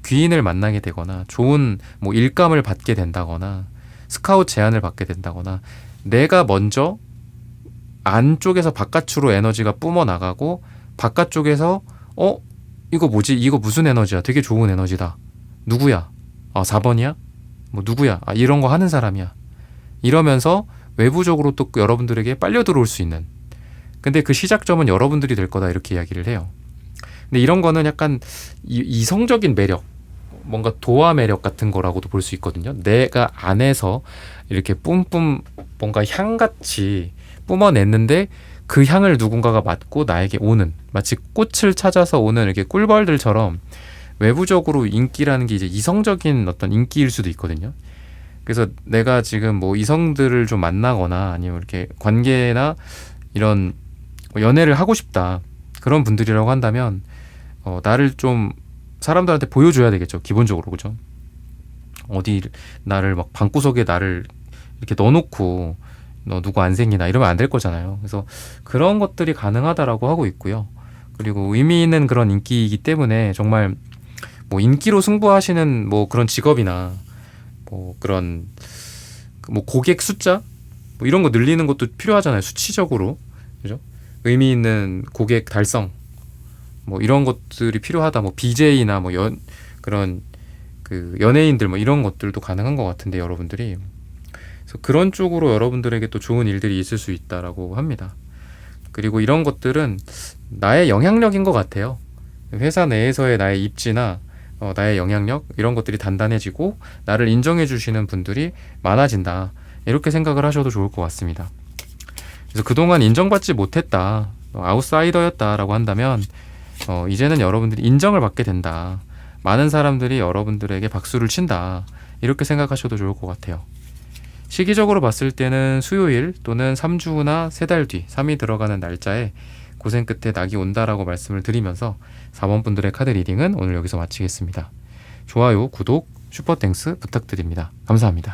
귀인을 만나게 되거나 좋은 일감을 받게 된다거나 스카웃 제안을 받게 된다거나, 내가 먼저 안쪽에서 바깥으로 에너지가 뿜어나가고 바깥쪽에서 이거 뭐지? 이거 무슨 에너지야? 되게 좋은 에너지다. 누구야? 4번이야? 누구야? 이런 거 하는 사람이야. 이러면서 외부적으로 또 여러분들에게 빨려 들어올 수 있는, 근데 그 시작점은 여러분들이 될 거다, 이렇게 이야기를 해요. 근데 이런 거는 약간 이성적인 매력, 뭔가 도화 매력 같은 거라고도 볼 수 있거든요. 내가 안에서 이렇게 뿜뿜 뭔가 향같이 뿜어냈는데 그 향을 누군가가 맡고 나에게 오는, 마치 꽃을 찾아서 오는 이렇게 꿀벌들처럼 외부적으로 인기라는 게 이제 이성적인 어떤 인기일 수도 있거든요. 그래서 내가 지금 이성들을 좀 만나거나 아니면 이렇게 관계나 이런 연애를 하고 싶다, 그런 분들이라고 한다면 나를 좀 사람들한테 보여줘야 되겠죠. 기본적으로, 그죠? 어디 나를 막 방구석에 나를 이렇게 넣어놓고 너 누구 안 생기나 이러면 안 될 거잖아요. 그래서 그런 것들이 가능하다라고 하고 있고요. 그리고 의미 있는 그런 인기이기 때문에 정말 인기로 승부하시는 그런 직업이나 그런 고객 숫자 이런 거 늘리는 것도 필요하잖아요. 수치적으로, 그죠? 의미 있는 고객 달성 이런 것들이 필요하다. BJ나 그런 그 연예인들 이런 것들도 가능한 것 같은데, 여러분들이. 그래서 그런 쪽으로 여러분들에게 또 좋은 일들이 있을 수 있다라고 합니다. 그리고 이런 것들은 나의 영향력인 것 같아요. 회사 내에서의 나의 입지나 나의 영향력 이런 것들이 단단해지고 나를 인정해 주시는 분들이 많아진다, 이렇게 생각을 하셔도 좋을 것 같습니다. 그래서 그동안 인정받지 못했다, 아웃사이더였다라고 한다면 이제는 여러분들이 인정을 받게 된다, 많은 사람들이 여러분들에게 박수를 친다, 이렇게 생각하셔도 좋을 것 같아요. 시기적으로 봤을 때는 수요일 또는 3주나 3달 뒤 3이 들어가는 날짜에 고생 끝에 낙이 온다라고 말씀을 드리면서 4번 분들의 카드 리딩은 오늘 여기서 마치겠습니다. 좋아요, 구독, 슈퍼땡스 부탁드립니다. 감사합니다.